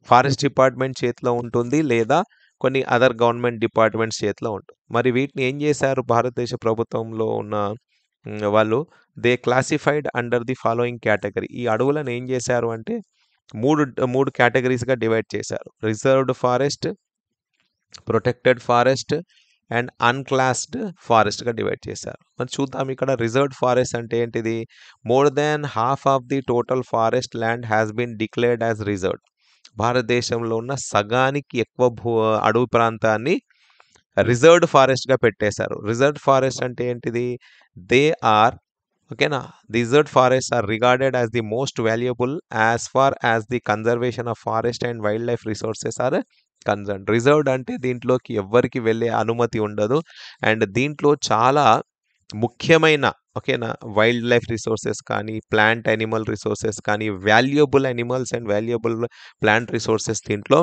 ఫారెస్ట్ డిపార్ట్మెంట్ చేతిలో ఉంటుంది లేదా కొన్ని అదర్ గవర్నమెంట్ డిపార్ట్మెంట్స్ చేతిలో ఉంటుంది. మరి వీటిని ఏం చేశారు భారతదేశ ప్రభుత్వంలో ఉన్న వాళ్ళు they classified under the following category. ఈ అడవులను ఏం చేశారు అంటే 3 కేటగిరీస్‌గా డివైడ్ చేశారు. Reserved forest, protected forest and unclassed ఫారెస్ట్‌గా డివైడ్ చేశారు. మరి చూద్దాం ఇక్కడ రిజర్వ్డ్ ఫారెస్ట్ అంటే ఏంటిది? More than half of the total forest land has been declared as reserved. భారతదేశంలో ఉన్న సగానికి ఎక్కువ అడవి ప్రాంతాన్ని రిజర్వ్డ్ ఫారెస్ట్‌గా పెట్టేశారు. రిజర్వ్డ్ ఫారెస్ట్ అంటే ఏంటిది? దే ఆర్ ఓకేనా? Reserved forests are regarded as the most valuable as far as the conservation of forest and wild life resources are concerned. Reserved అంటే దీంట్లోకి ఎవ్వరికి వెళ్ళే అనుమతి ఉండదు. అండ్ దీంట్లో చాలా ముఖ్యమైన ఓకేనా? వైల్డ్ లైఫ్ రిసోర్సెస్ కానీ, ప్లాంట్ యానిమల్ రిసోర్సెస్ కానీ, valuable animals and valuable plant resources దీంట్లో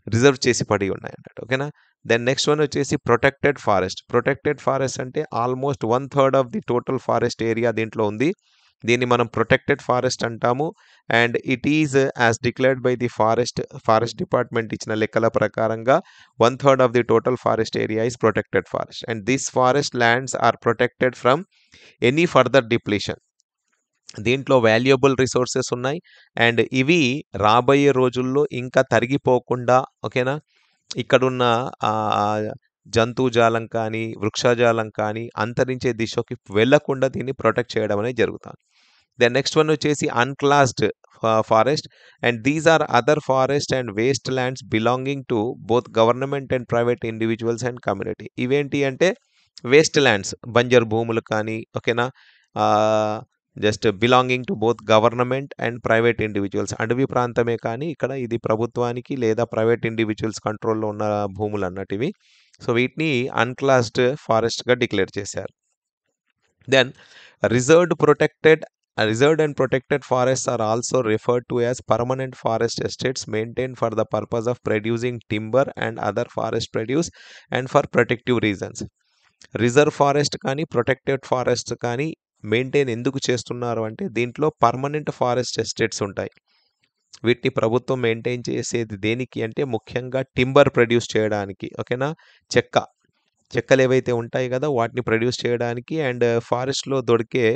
రిజర్వ్ చేసి పడి ఉన్నాయన్నట్టు. ఓకేనా? దెన్ నెక్స్ట్ వన్ వచ్చేసి ప్రొటెక్టెడ్ ఫారెస్ట్. ప్రొటెక్టెడ్ ఫారెస్ట్ అంటే almost 1/3 of the total forest area దీంట్లో ఉంది. దీన్ని మనం ప్రొటెక్టెడ్ ఫారెస్ట్ అంటాము. And it is as declared by the forest department ఇచ్చిన లెక్కల ప్రకారంగా 1/3 of the total forest area is protected forest. And this forest lands are protected from any further depletion. దీంట్లో valuable resources ఉన్నాయి. And ఇవి రాబోయే రోజుల్లో ఇంకా తరిగిపోకుండా ఓకేనా? ఇక్కడున్న జంతుజాలం కానీ, వృక్షజాలం కానీ అంతరించే దిశకి వెళ్ళకుండా దీన్ని ప్రొటెక్ట్ చేయడం అనేది జరుగుతుంది. దెన్ నెక్స్ట్ వన్ వచ్చేసి unclassed forest. And these are other forest and waste lands belonging to both government and private individuals and community. ఇవేంటి అంటే వేస్ట్ ల్యాండ్స్, బంజరు భూములు కానీ ఓకేనా? Just belonging to both government and private individuals. అడవి ప్రాంతమే కానీ ఇక్కడ ఇది ప్రభుత్వానికి లేదా ప్రైవేట్ ఇండివిజువల్స్ కంట్రోల్‌లో ఉన్న భూములు అన్నట్టు ఇవి. సో, వీటిని అన్‌క్లాస్డ్ ఫారెస్ట్‌గా డిక్లేర్ చేశారు. Then reserved and protected forests are also referred to as permanent forest estates maintained for the purpose of producing timber and other forest produce and for protective reasons. Reserve forest కానీ, protected forest కానీ maintain ఎందుకు చేస్తున్నారు అంటే దీంట్లో permanent forest estates ఉంటాయి. వీటిని ప్రభుత్వం maintain చేసేది దేనికి అంటే ముఖ్యంగా టింబర్ ప్రొడ్యూస్ చేయడానికి ఓకేనా? చెక్కలు ఏవైతే ఉంటాయి కదా వాటిని ప్రొడ్యూస్ చేయడానికి అండ్ ఫారెస్ట్‌లో దొరికే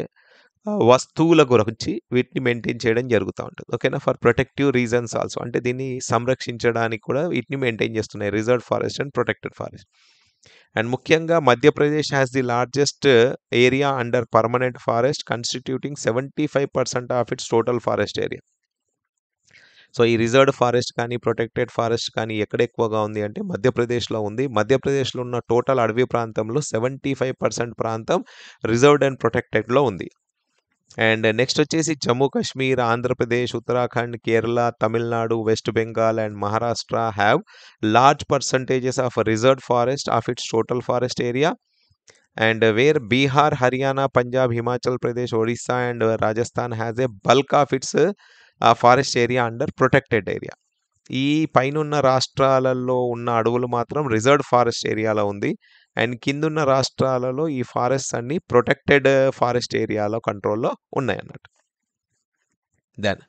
వస్తువుల గురించి వీటిని మెయింటైన్ చేయడం జరుగుతా ఉంటది. ఓకేనా? ఫర్ ప్రొటెక్టివ్ రీజన్స్ ఆల్సో అంటే దీన్ని సంరక్షించడానికి కూడా వీటిని మెయింటైన్ చేస్తున్నాయి reserved forest and protected forest. And ముఖ్యంగా Madhya Pradesh has the largest area under permanent forest constituting 75% of its total forest area. So ఈ రిజర్వ్డ్ ఫారెస్ట్ కానీ ప్రొటెక్టెడ్ ఫారెస్ట్ కానీ ఎక్కడ ఎక్కువగా ఉంది అంటే మధ్యప్రదేశ్లో ఉంది. మధ్యప్రదేశ్లో ఉన్న టోటల్ అడవి ప్రాంతంలో 75% ప్రాంతం రిజర్వ్డ్ అండ్ ప్రొటెక్టెడ్లో ఉంది. అండ్ నెక్స్ట్ వచ్చేసి Jammu Kashmir, Andhra Pradesh, Uttarakhand, Kerala, Tamil Nadu, West Bengal and Maharashtra have large percentages of reserved forest of its total forest area. And where Bihar, Haryana, Punjab, Himachal Pradesh, Odisha and Rajasthan has a bulk of its forest area under protected area. ఈ పైనున్న రాష్ట్రాలలో ఉన్న అడవులు మాత్రం రిజర్వ్డ్ ఫారెస్ట్ ఏరియాలో ఉంది. అండ్ కిందున్న రాష్ట్రాలలో ఈ ఫారెస్ట్ అన్ని ప్రొటెక్టెడ్ ఫారెస్ట్ ఏరియాలో కంట్రోల్‌లో ఉన్నాయన్నట్టు. దెన్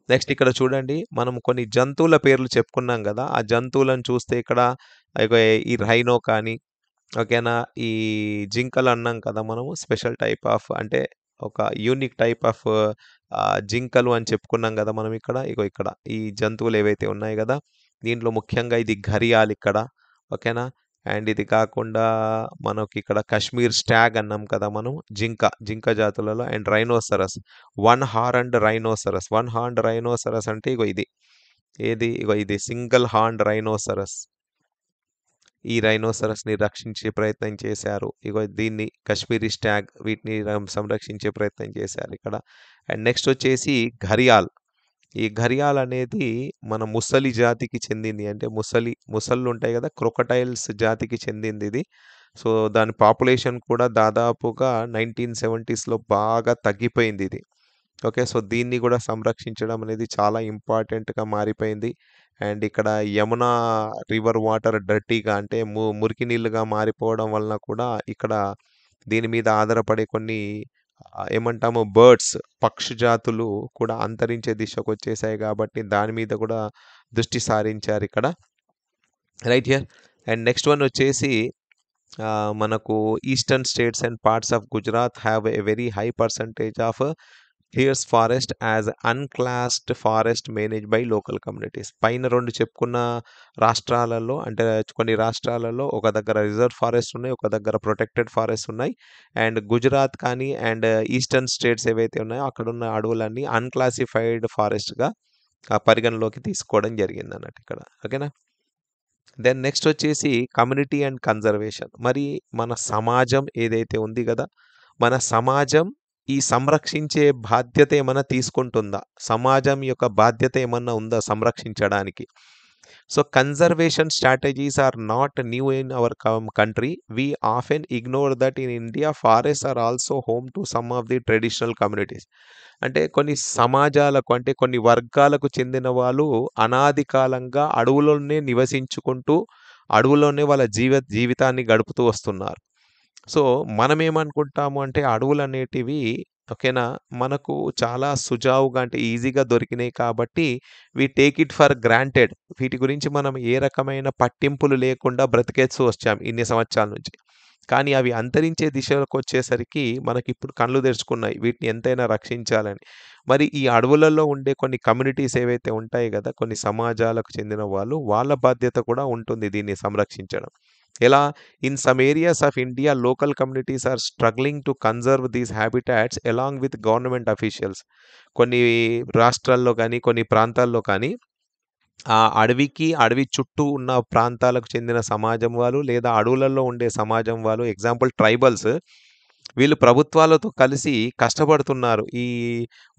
నెక్స్ట్ ఇక్కడ చూడండి. మనం కొన్ని జంతువుల పేర్లు చెప్పుకున్నాం గదా! ఆ జంతువులను చూస్తే ఇక్కడ ఇగో ఈ రైనో కానీ, ఓకేనా? ఈ జింకలు అన్నాం కదా మనము. స్పెషల్ టైప్ ఆఫ్ అంటే ఒక యూనిక్ టైప్ ఆఫ్ జింకలు అని చెప్పుకున్నాం గదా మనం ఇక్కడ. ఇగో ఇక్కడ ఈ జంతువులు ఏవైతే ఉన్నాయి గదా! దీంట్లో ముఖ్యంగా ఇది ఘరియాల్ ఇక్కడ. ఓకేనా? అండ్ ఇది కాకుండా మనకిక్కడ కాశ్మీర్ స్టాగ్ అన్నాం కదా మనం. జింక జాతులలో and rhinoceros. One horned rhinoceros. One horned rhinoceros అంటే ఇగో ఇది. ఏది? ఇగో ఇది సింగిల్ హార్న్డ్ రైనోసరస్. ఈ రైనోసరస్‌ని రక్షించే ప్రయత్నం చేశారు. ఇగో దీన్ని కాశ్మీరీ స్టాగ్ వీటిని సంరక్షించే ప్రయత్నం చేశారు ఇక్కడ. అండ్ నెక్స్ట్ వచ్చేసి ఘరియాల్. ఈ ఘరియాల్ అనేది మన ముసలి జాతికి చెందింది. అంటే ముసళ్ళుంటాయి గదా! క్రొకటైల్స్ జాతికి చెందిందిది. సో, దాని పాపులేషన్ కూడా దాదాపుగా 1970స్‌లో బాగా తగ్గిపోయిందిది. ఓకే. సో, దీన్ని గూడా సంరక్షించడం అనేది చాలా ఇంపార్టెంట్‌గా మారిపోయింది. అండ్ ఇక్కడ యమునా రివర్ వాటర్ డర్టీగా అంటే మురికి నీళ్ళుగా మారిపోవడం వలన కూడా ఇక్కడ దీని మీద ఆధారపడే కొన్ని ఏమంటాము బర్డ్స్, పక్షి జాతులు కూడా అంతరించే దిశకొచ్చేసాయి గాబట్టి దాని మీద గూడా దృష్టి సారించారిక్కడ. Right here. And next one వచ్చేసి మనకు eastern states and parts of Gujarat have a very high percentage of here's forest as unclassed forest managed by local communities. పైన 2 చెప్పుకున్న రాష్ట్రాలలో అంటే కొన్ని రాష్ట్రాలలో ఒక దగ్గర రిజర్వ్ ఫారెస్ట్ ఉన్నాయి. ఒక దగ్గర ప్రొటెక్టెడ్ ఫారెస్ట్ ఉన్నాయి. అండ్ గుజరాత్ కానీ అండ్ ఈస్టర్న్ స్టేట్స్ ఏవైతే ఉన్నాయో అక్కడున్న అడవులన్నీ అన్‌క్లాసిఫైడ్ ఫారెస్ట్‌గా పరిగణలోకి తీసుకోవడం జరిగిందన్నట్టు ఇక్కడ. ఓకేనా? దెన్ నెక్స్ట్ వచ్చేసి కమ్యూనిటీ అండ్ కన్జర్వేషన్. మరి మన సమాజం ఏదైతే ఉంది గదా! మన సమాజం ఈ సంరక్షించే బాధ్యత ఏమన్నా తీసుకుంటుందా? సమాజం యొక్క బాధ్యత ఏమన్నా ఉందా సంరక్షించడానికి? So, conservation strategies are not new in our country. We often ignore that in India forests are also home to some of the traditional communities. అంటే కొన్ని సమాజాలకు అంటే కొన్ని వర్గాలకు చెందిన వాళ్ళు అనాది కాలంగా అడవులోనే నివసించుకుంటూ, అడవులోనే వాళ్ళ జీవితాన్ని గడుపుతూ వస్తున్నారు. సో, మనమేమనుకుంటాము అంటే అడవులనేటివి ఓకేనా, మనకు చాలా సుజావుగా అంటే ఈజీగా దొరికినాయి కాబట్టి we take it for granted. వీటి గురించి మనం ఏ రకమైన పట్టింపులు లేకుండా బ్రతికేస్తూ వచ్చాం ఇన్ని సంవత్సరాల నుంచి. కానీ అవి అంతరించే దిశలోకొచ్చేసరికి మనకిప్పుడు కళ్ళు తెరుచుకున్నాయి. వీటిని ఎంతైనా రక్షించాలని. మరి ఈ అడవులలో ఉండే కొన్ని కమ్యూనిటీస్ ఏవైతే ఉంటాయి గదా! కొన్ని సమాజాలకు చెందిన వాళ్ళు, వాళ్ళ బాధ్యత కూడా ఉంటుంది దీన్ని సంరక్షించడం. ఎలా? In some areas of India local communities are struggling to conserve these habitats along with government officials. కొన్ని రాష్ట్రాల్లో గానీ, కొన్ని ప్రాంతాల్లో కానీ ఆ అడవి చుట్టూ ఉన్న ప్రాంతాలకు చెందిన సమాజం వాళ్ళు లేదా అడవులలో ఉండే సమాజం వాళ్ళు ఎగ్జాంపుల్ ట్రైబల్స్ వీళ్ళు ప్రభుత్వాలతో కలిసి కష్టపడుతున్నారు. ఈ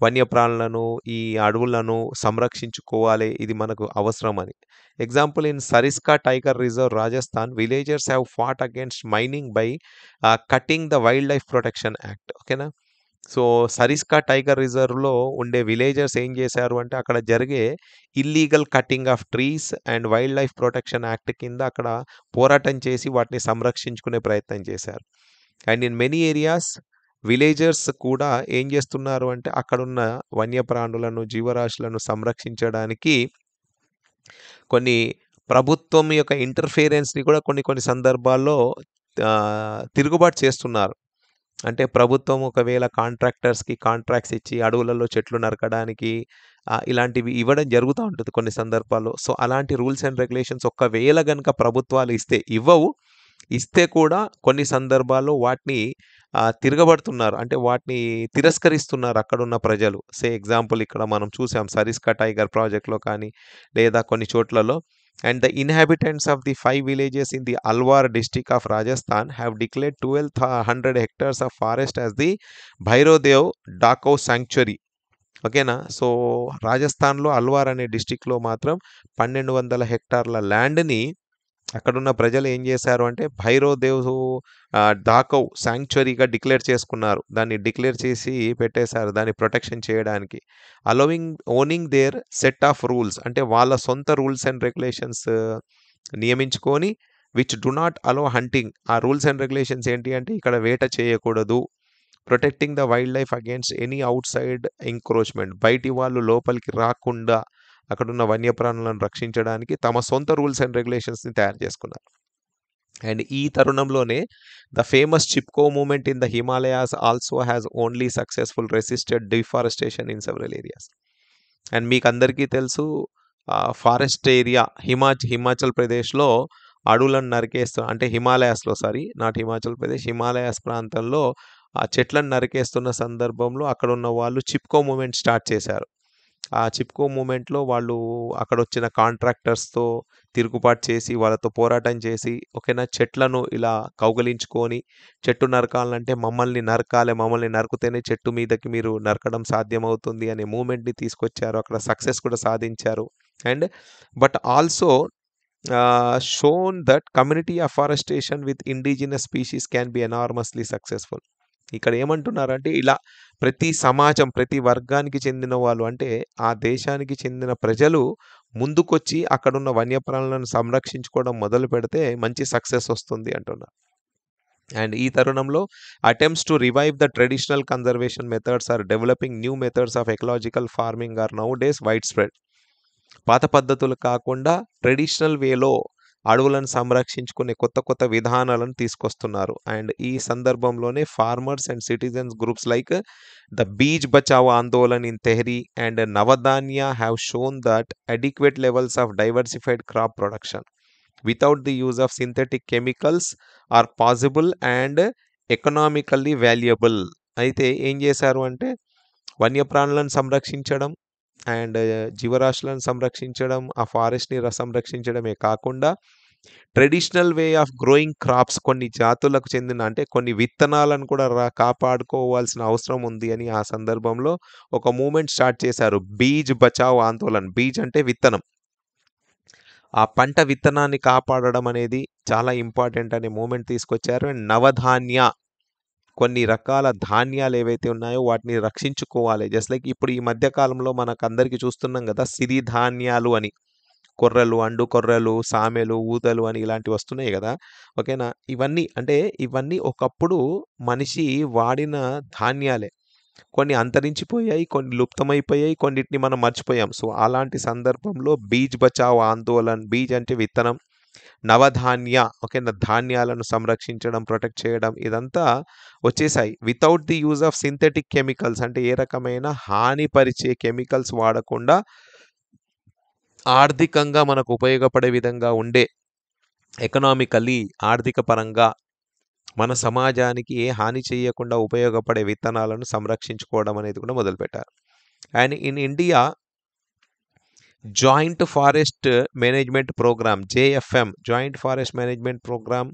వన్యప్రాణులను, ఈ అడవులను సంరక్షించుకోవాలి. ఇది మనకు అవసరమని. Example in Sariska tiger reserve Rajasthan villagers have fought against mining by cutting the wild life protection act. ఓకేనా? సో, సరిస్కా టైగర్ రిజర్వ్‌లో ఉండే విలేజర్స్ ఏం చేశారు అంటే, అక్కడ జరిగే illegal cutting of trees and wild life protection act కింద అక్కడ పోరాటం చేసి వాటిని సంరక్షించుకునే ప్రయత్నం చేశారు. And in many areas villagers కూడా ఏం చేస్తున్నారు అంటే, అక్కడున్న వన్యప్రాణులను, జీవరాశులను సంరక్షించడానికి కొన్ని ప్రభుత్వం యొక్క ఇంటర్ఫియరెన్స్‌ని కూడా కొన్ని కొన్ని సందర్భాల్లో తిరుగుబాటు చేస్తున్నారు. అంటే ప్రభుత్వం ఒకవేళ కాంట్రాక్టర్స్‌కి కాంట్రాక్ట్స్ ఇచ్చి అడవులలో చెట్లు నరకడానికి ఇలాంటివి ఇవ్వడం జరుగుతా ఉంటది కొన్ని సందర్భాల్లో. సో, అలాంటి రూల్స్ అండ్ రెగ్యులేషన్స్ ఒకవేళ గనుక ప్రభుత్వాలు ఇస్తే ఇవ్వవు. ఇస్తే కూడా కొన్ని సందర్భాల్లో వాటిని తిరగబడుతున్నారు. అంటే వాటిని తిరస్కరిస్తున్నారు అక్కడున్న ప్రజలు. ఎగ్జాంపుల్ ఇక్కడ మనం చూసాం 'సరిస్కా టైగర్' ప్రాజెక్ట్‌లో కానీ, లేదా కొన్ని చోట్లలో. And the inhabitants of the 5 villages in the Alwar district of Rajasthan have declared 1200 hectares of forest as the Bhairodev Dakav sanctuary. ఓకేనా. సో, రాజస్థాన్‌లో అల్వార్ అనే డిస్ట్రిక్ట్‌లో మాత్రం 1200 హెక్టార్ల ల్యాండ్‌ని అక్కడున్న ప్రజలు ఏం చేశారు అంటే భైరవ్ డాకౌ సాంక్చురీగా డిక్లేర్ చేసుకున్నారు. దాన్ని డిక్లేర్ చేసి పెట్టేశారు. దాన్ని ప్రొటెక్షన్ చేయడానికి. Owning their set of rules, అంటే వాళ్ళ సొంత రూల్స్ అండ్ రెగ్యులేషన్స్ నియమించుకొని which do not allow hunting. ఆ రూల్స్ అండ్ రెగ్యులేషన్స్ ఏంటి అంటే ఇక్కడ వేట చేయకూడదు. Protecting the wild life against any outside encroachment. బయటి వాళ్ళు లోపలికి రాకుండా అక్కడున్న వన్యప్రాణులను రక్షించడానికి తమ సొంత రూల్స్ అండ్ రెగ్యులేషన్స్‌ని తయారు చేసుకున్నారు. అండ్ ఈ తరుణంలోనే the famous Chipko movement in the Himalayas also has only successful resisted deforestation in several areas. And మీకందరికీ తెలుసు ఫారెస్ట్ ఏరియా హిమాచల్ ప్రదేశ్‌లో అడవులను అంటే హిమాలయాస్‌లో, నాట్ హిమాచల్ ప్రదేశ్, హిమాలయాస్ ప్రాంతంలో ఆ చెట్లను నరికేస్తున్న సందర్భంలో అక్కడున్న వాళ్ళు చిప్కో మూవ్‌మెంట్ స్టార్ట్ చేశారు. ఆ చిప్కో మూవ్‌మెంట్‌లో వాళ్ళు అక్కడొచ్చిన కాంట్రాక్టర్స్‌తో తిరుగుబాటు చేసి, వాళ్ళతో పోరాటం చేసి, ఓకేనా, చెట్లను ఇలా కౌగిలించుకొని, చెట్టు నరకాలంటే మమ్మల్ని నరికితేనే చెట్టు మీదకి మీరు నరకడం సాధ్యమవుతుంది అనే మూవ్‌మెంట్‌ని తీసుకొచ్చారు. అక్కడ సక్సెస్ కూడా సాధించారు. And but also shown that community afforestation with indigenous species can be enormously successful. ఇక్కడ ఏమంటున్నారంటే ఇలా ప్రతి సమాజం, ప్రతి వర్గానికి చెందిన వాళ్ళు, అంటే ఆ దేశానికి చెందిన ప్రజలు ముందుకొచ్చి అక్కడున్న వన్యప్రాణులను సంరక్షించుకోవడం మొదలుపెడితే మంచి సక్సెస్ వస్తుంది అంటున్నారు. అండ్ ఈ తరుణంలో attempts to revive the traditional conservation methods or developing new methods of ecological farming are nowadays widespread. పాత పద్ధతులు కాకుండా ట్రెడిషనల్ వేలో అడవులను సంరక్షించుకునే కొత్త కొత్త విధానాలను తీసుకొస్తున్నారు. అండ్ ఈ సందర్భంలోనే farmers and citizens groups like the Beej Bachao Andolan in Tehri and Navdanya have shown that adequate levels of diversified crop production without the use of synthetic chemicals are possible and economically valuable. అయితే ఏం చేశారు అంటే వన్యప్రాణులను సంరక్షించడం అండ్ జీవరాశులను సంరక్షించడం, ఆ ఫారెస్ట్‌ని సంరక్షించడమే కాకుండా traditional way of growing crops, కొన్ని జాతులకు చెందిన, అంటే కొన్ని విత్తనాలను కూడా కాపాడుకోవాల్సిన అవసరం ఉంది అని ఆ సందర్భంలో ఒక మూవ్‌మెంట్ స్టార్ట్ చేశారు. బీజ్ బచావ్ ఆందోళన్. బీజ్ అంటే విత్తనం. ఆ పంట విత్తనాన్ని కాపాడడం అనేది చాలా ఇంపార్టెంట్ అనే మూవ్‌మెంట్ తీసుకొచ్చారు. అండ్ నవధాన్య, కొన్ని రకాల ధాన్యాలు ఏవైతే ఉన్నాయో వాటిని రక్షించుకోవాలి. జస్ట్ లైక్ ఇప్పుడు ఈ మధ్య కాలంలో మనకందరికీ చూస్తున్నాం గదా! సిరిధాన్యాలు అని. కొర్రలు, అండు కొర్రలు, సామెలు, ఊదలు అని ఇలాంటివి వస్తున్నాయి గదా! ఓకేనా. ఇవన్నీ ఒకప్పుడు మనిషి వాడిన ధాన్యాలే. కొన్ని అంతరించిపోయాయి, కొన్ని లుప్తమైపోయాయి, కొన్నిటిని మనం మర్చిపోయాం. సో, అలాంటి సందర్భంలో బీజ్ బచావ్ ఆందోళన్, బీజ్ అంటే విత్తనం, నవధాన్య, ఓకేనా, ధాన్యాలను సంరక్షించడం, ప్రొటెక్ట్ చేయడం, ఇదంతా వచ్చేసాయి. Without the use of synthetic chemicals, అంటే ఏ రకమైన హానిపరిచే కెమికల్స్ వాడకుండా ఆర్థికంగా మనకు ఉపయోగపడే విధంగా ఉండే, ఎకనామికల్లీ ఆర్థిక పరంగా మన సమాజానికి ఏ హాని చేయకుండా ఉపయోగపడే విత్తనాలను సంరక్షించుకోవడం అనేది కూడా మొదలుపెట్టారు. And in India joint forest management programme, JFM, joint forest management programme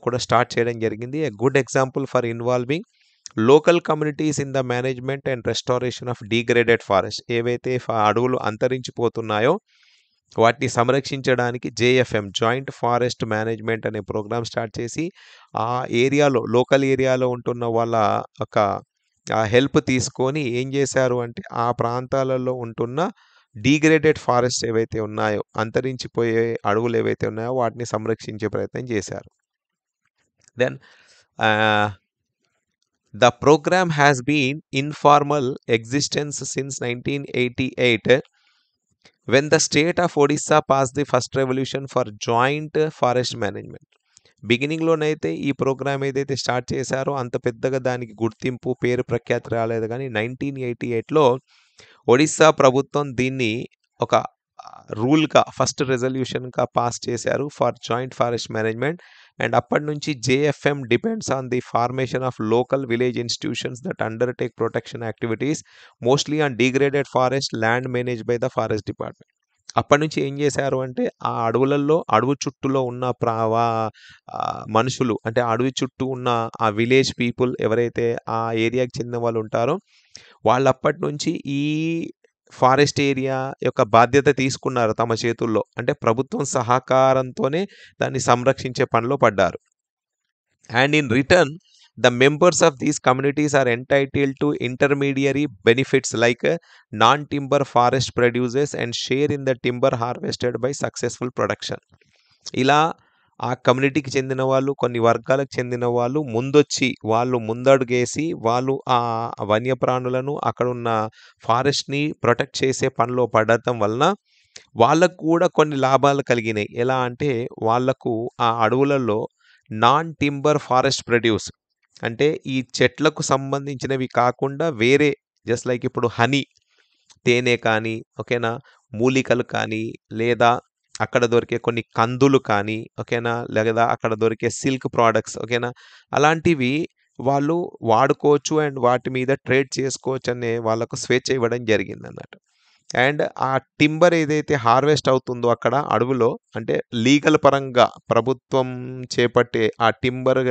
కూడా స్టార్ట్ చేయడం జరిగింది. A good example for involving local communities in the management and restoration of degraded forest. ఏవైతే అడవులు అంతరించిపోతున్నాయో వాటిని సంరక్షించడానికి జేఎఫ్ఎం, జాయింట్ ఫారెస్ట్ మేనేజ్మెంట్ అనే programme start చేసి ఆ లోకల్ ఏరియాలో ఉంటున్న వాళ్ళ ఒక హెల్ప్ తీసుకొని ఏం చేశారు అంటే ఆ ప్రాంతాలలో ఉంటున్న డీగ్రేడెడ్ ఫారెస్ట్ ఏవైతే ఉన్నాయో, అంతరించిపోయే అడవులు ఏవైతే ఉన్నాయో వాటిని సంరక్షించే ప్రయత్నం చేశారు. Then the program has been in formal existence since 1988 when the state of Odisha passed the first revolution for joint forest management. బిగినింగ్‌లోనైతే ఈ ప్రోగ్రామ్ ఏదైతే స్టార్ట్ చేశారో అంత పెద్దగా దానికి గుర్తింపు, పేరు ప్రఖ్యాతి రాలేదు గానీ 1988లో ఒడిస్సా ప్రభుత్వం దీన్ని ఒక రూల్‌గా, ఫస్ట్ రెజల్యూషన్‌గా పాస్ చేశారు for joint forest management. And అప్పటి నుంచి JFM depends on the formation of local village institutions that undertake protection activities mostly on degraded forest land manage by the forest department. అప్పటి నుంచి ఏం చేశారు అంటే ఆ అడవులలో అడవి చుట్టూలో ఉన్న మనుషులు అంటే అడవి చుట్టూ ఉన్న ఆ విలేజ్ పీపుల్ ఎవరైతే ఆ ఏరియాకి చెందిన వాళ్ళు ఉంటారో వాళ్ళు అప్పటి నుంచి ఈ ఫారెస్ట్ ఏరియా యొక్క బాధ్యత తీసుకున్నారు తమ చేతుల్లో. అంటే ప్రభుత్వం సహకారంతోనే దాన్ని సంరక్షించే పనిలో పడ్డారు. And in return, the members of these communities are entitled to intermediary benefits like non-timber forest produces and share in the timber harvested by successful production. ఇలా ఆ కమ్యూనిటీకి చెందిన వాళ్ళు కొన్ని వర్గాలకు చెందిన వాళ్ళు ముందొచ్చి వాళ్ళు ముందడుగేసి వాళ్ళు ఆ వన్యప్రాణులను అక్కడున్న ఫారెస్ట్ని ప్రొటెక్ట్ చేసే పనిలో పడటం వలన వాళ్ళకు కూడా కొన్ని లాభాలు కలిగినాయి. ఎలా అంటే వాళ్ళకు ఆ అడవులలో నాన్ టింబర్ ఫారెస్ట్ ప్రొడ్యూస్ అంటే ఈ చెట్లకు సంబంధించినవి కాకుండా వేరే జస్ట్ లైక్ ఇప్పుడు హనీ తేనె కానీ ఓకేనా మూలికలు కానీ లేదా అక్కడ దొరికే కొన్ని కందులు కానీ ఓకేనా లేదా అక్కడ దొరికే సిల్క్ ప్రోడక్ట్స్ ఓకేనా అలాంటివి వాళ్ళు వాడుకోవచ్చు అండ్ వాటి మీద ట్రేడ్ చేసుకోవచ్చు అనే వాళ్ళకు స్వేచ్ఛ ఇవ్వడం జరిగింది అన్నట్టు. అండ్ ఆ టింబర్ ఏదైతే హార్వెస్ట్ అవుతుందో అక్కడ అడవిలో అంటే లీగల్ పరంగా ప్రభుత్వం చేపట్టే ఆ timber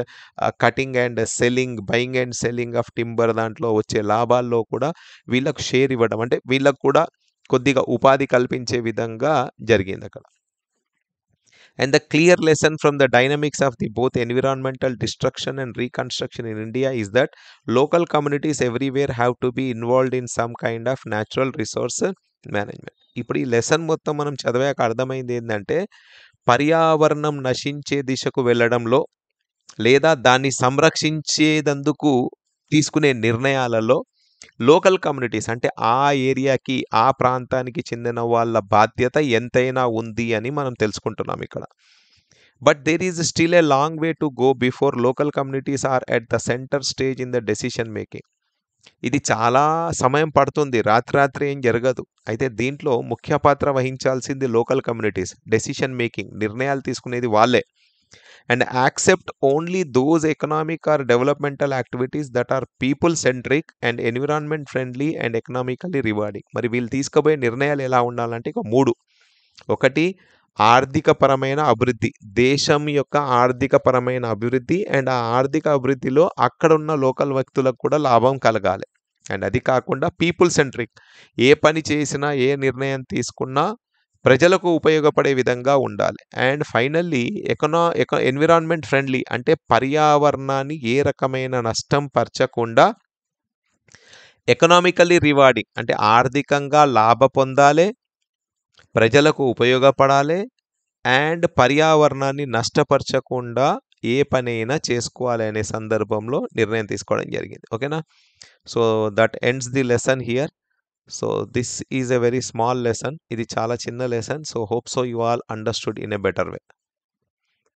cutting and selling buying and selling of timber దాంట్లో వచ్చే లాభాల్లో కూడా వీళ్ళకు షేర్ ఇవ్వడం అంటే వీళ్ళకు కూడా కొద్దిగా ఉపాధి కల్పించే విధంగా జరిగింది అక్కడ. And the clear lesson from the dynamics of the both environmental destruction and reconstruction in India is that local communities everywhere have to be involved in some kind of natural resource management. ఇప్పుడు ఈ lesson మొత్తం మనం చదివాక అర్థమైంది ఏంటంటే పర్యావరణం నశించే దిశకు వెళ్ళడంలో లేదా దాన్ని సంరక్షించేదందుకు తీసుకునే నిర్ణయాలలో లోకల్ కమ్యూనిటీస్ అంటే ఆ ఏరియాకి ఆ ప్రాంతానికి చెందిన వాళ్ళ బాధ్యత ఎంతైనా ఉంది అని మనం తెలుసుకుంటున్నాం ఇక్కడ. But there is still a long way to go before local communities are at the centre stage in the decision making. ఇది చాలా సమయం పడుతుంది, రాత్రి ఏం జరగదు. అయితే దీంట్లో ముఖ్య పాత్ర వహించాల్సింది లోకల్ కమ్యూనిటీస్. డెసిషన్ మేకింగ్ నిర్ణయాలు తీసుకునేది వాళ్ళే. and accept only those economic or developmental activities that are people centric and environment friendly and economically rewarding. మరి వీళ్ళు తీసుకోబోయే నిర్ణయాలు ఎలా ఉండాలంటే ఇక 3. ఒకటి ఆర్థికపరమైన అభివృద్ధి, దేశం యొక్క ఆర్థికపరమైన అభివృద్ధి అండ్ ఆ ఆర్థిక అభివృద్ధిలో అక్కడ ఉన్న లోకల్ వ్యక్తులకు కూడా లాభం కలగాలి. అండ్ అది కాకుండా పీపుల్ సెంట్రిక్, ఏ పని చేసినా ఏ నిర్ణయం తీసుకున్నా ప్రజలకు ఉపయోగపడే విధంగా ఉండాలి. అండ్ ఫైనల్లీ ఎన్విరాన్మెంట్ ఫ్రెండ్లీ అంటే పర్యావరణాన్ని ఏ రకమైన నష్టం పరచకుండా ఎకనామికల్లీ రివార్డింగ్ అంటే ఆర్థికంగా లాభ పొందాలి, ప్రజలకు ఉపయోగపడాలి అండ్ పర్యావరణాన్ని నష్టపరచకుండా ఏ పనైనా చేసుకోవాలి అనే సందర్భంలో నిర్ణయం తీసుకోవడం జరిగింది. ఓకేనా? So that ends the lesson here. So this is a very small lesson. ఇది చాలా చిన్న lesson. So hope so you all understood in a better way.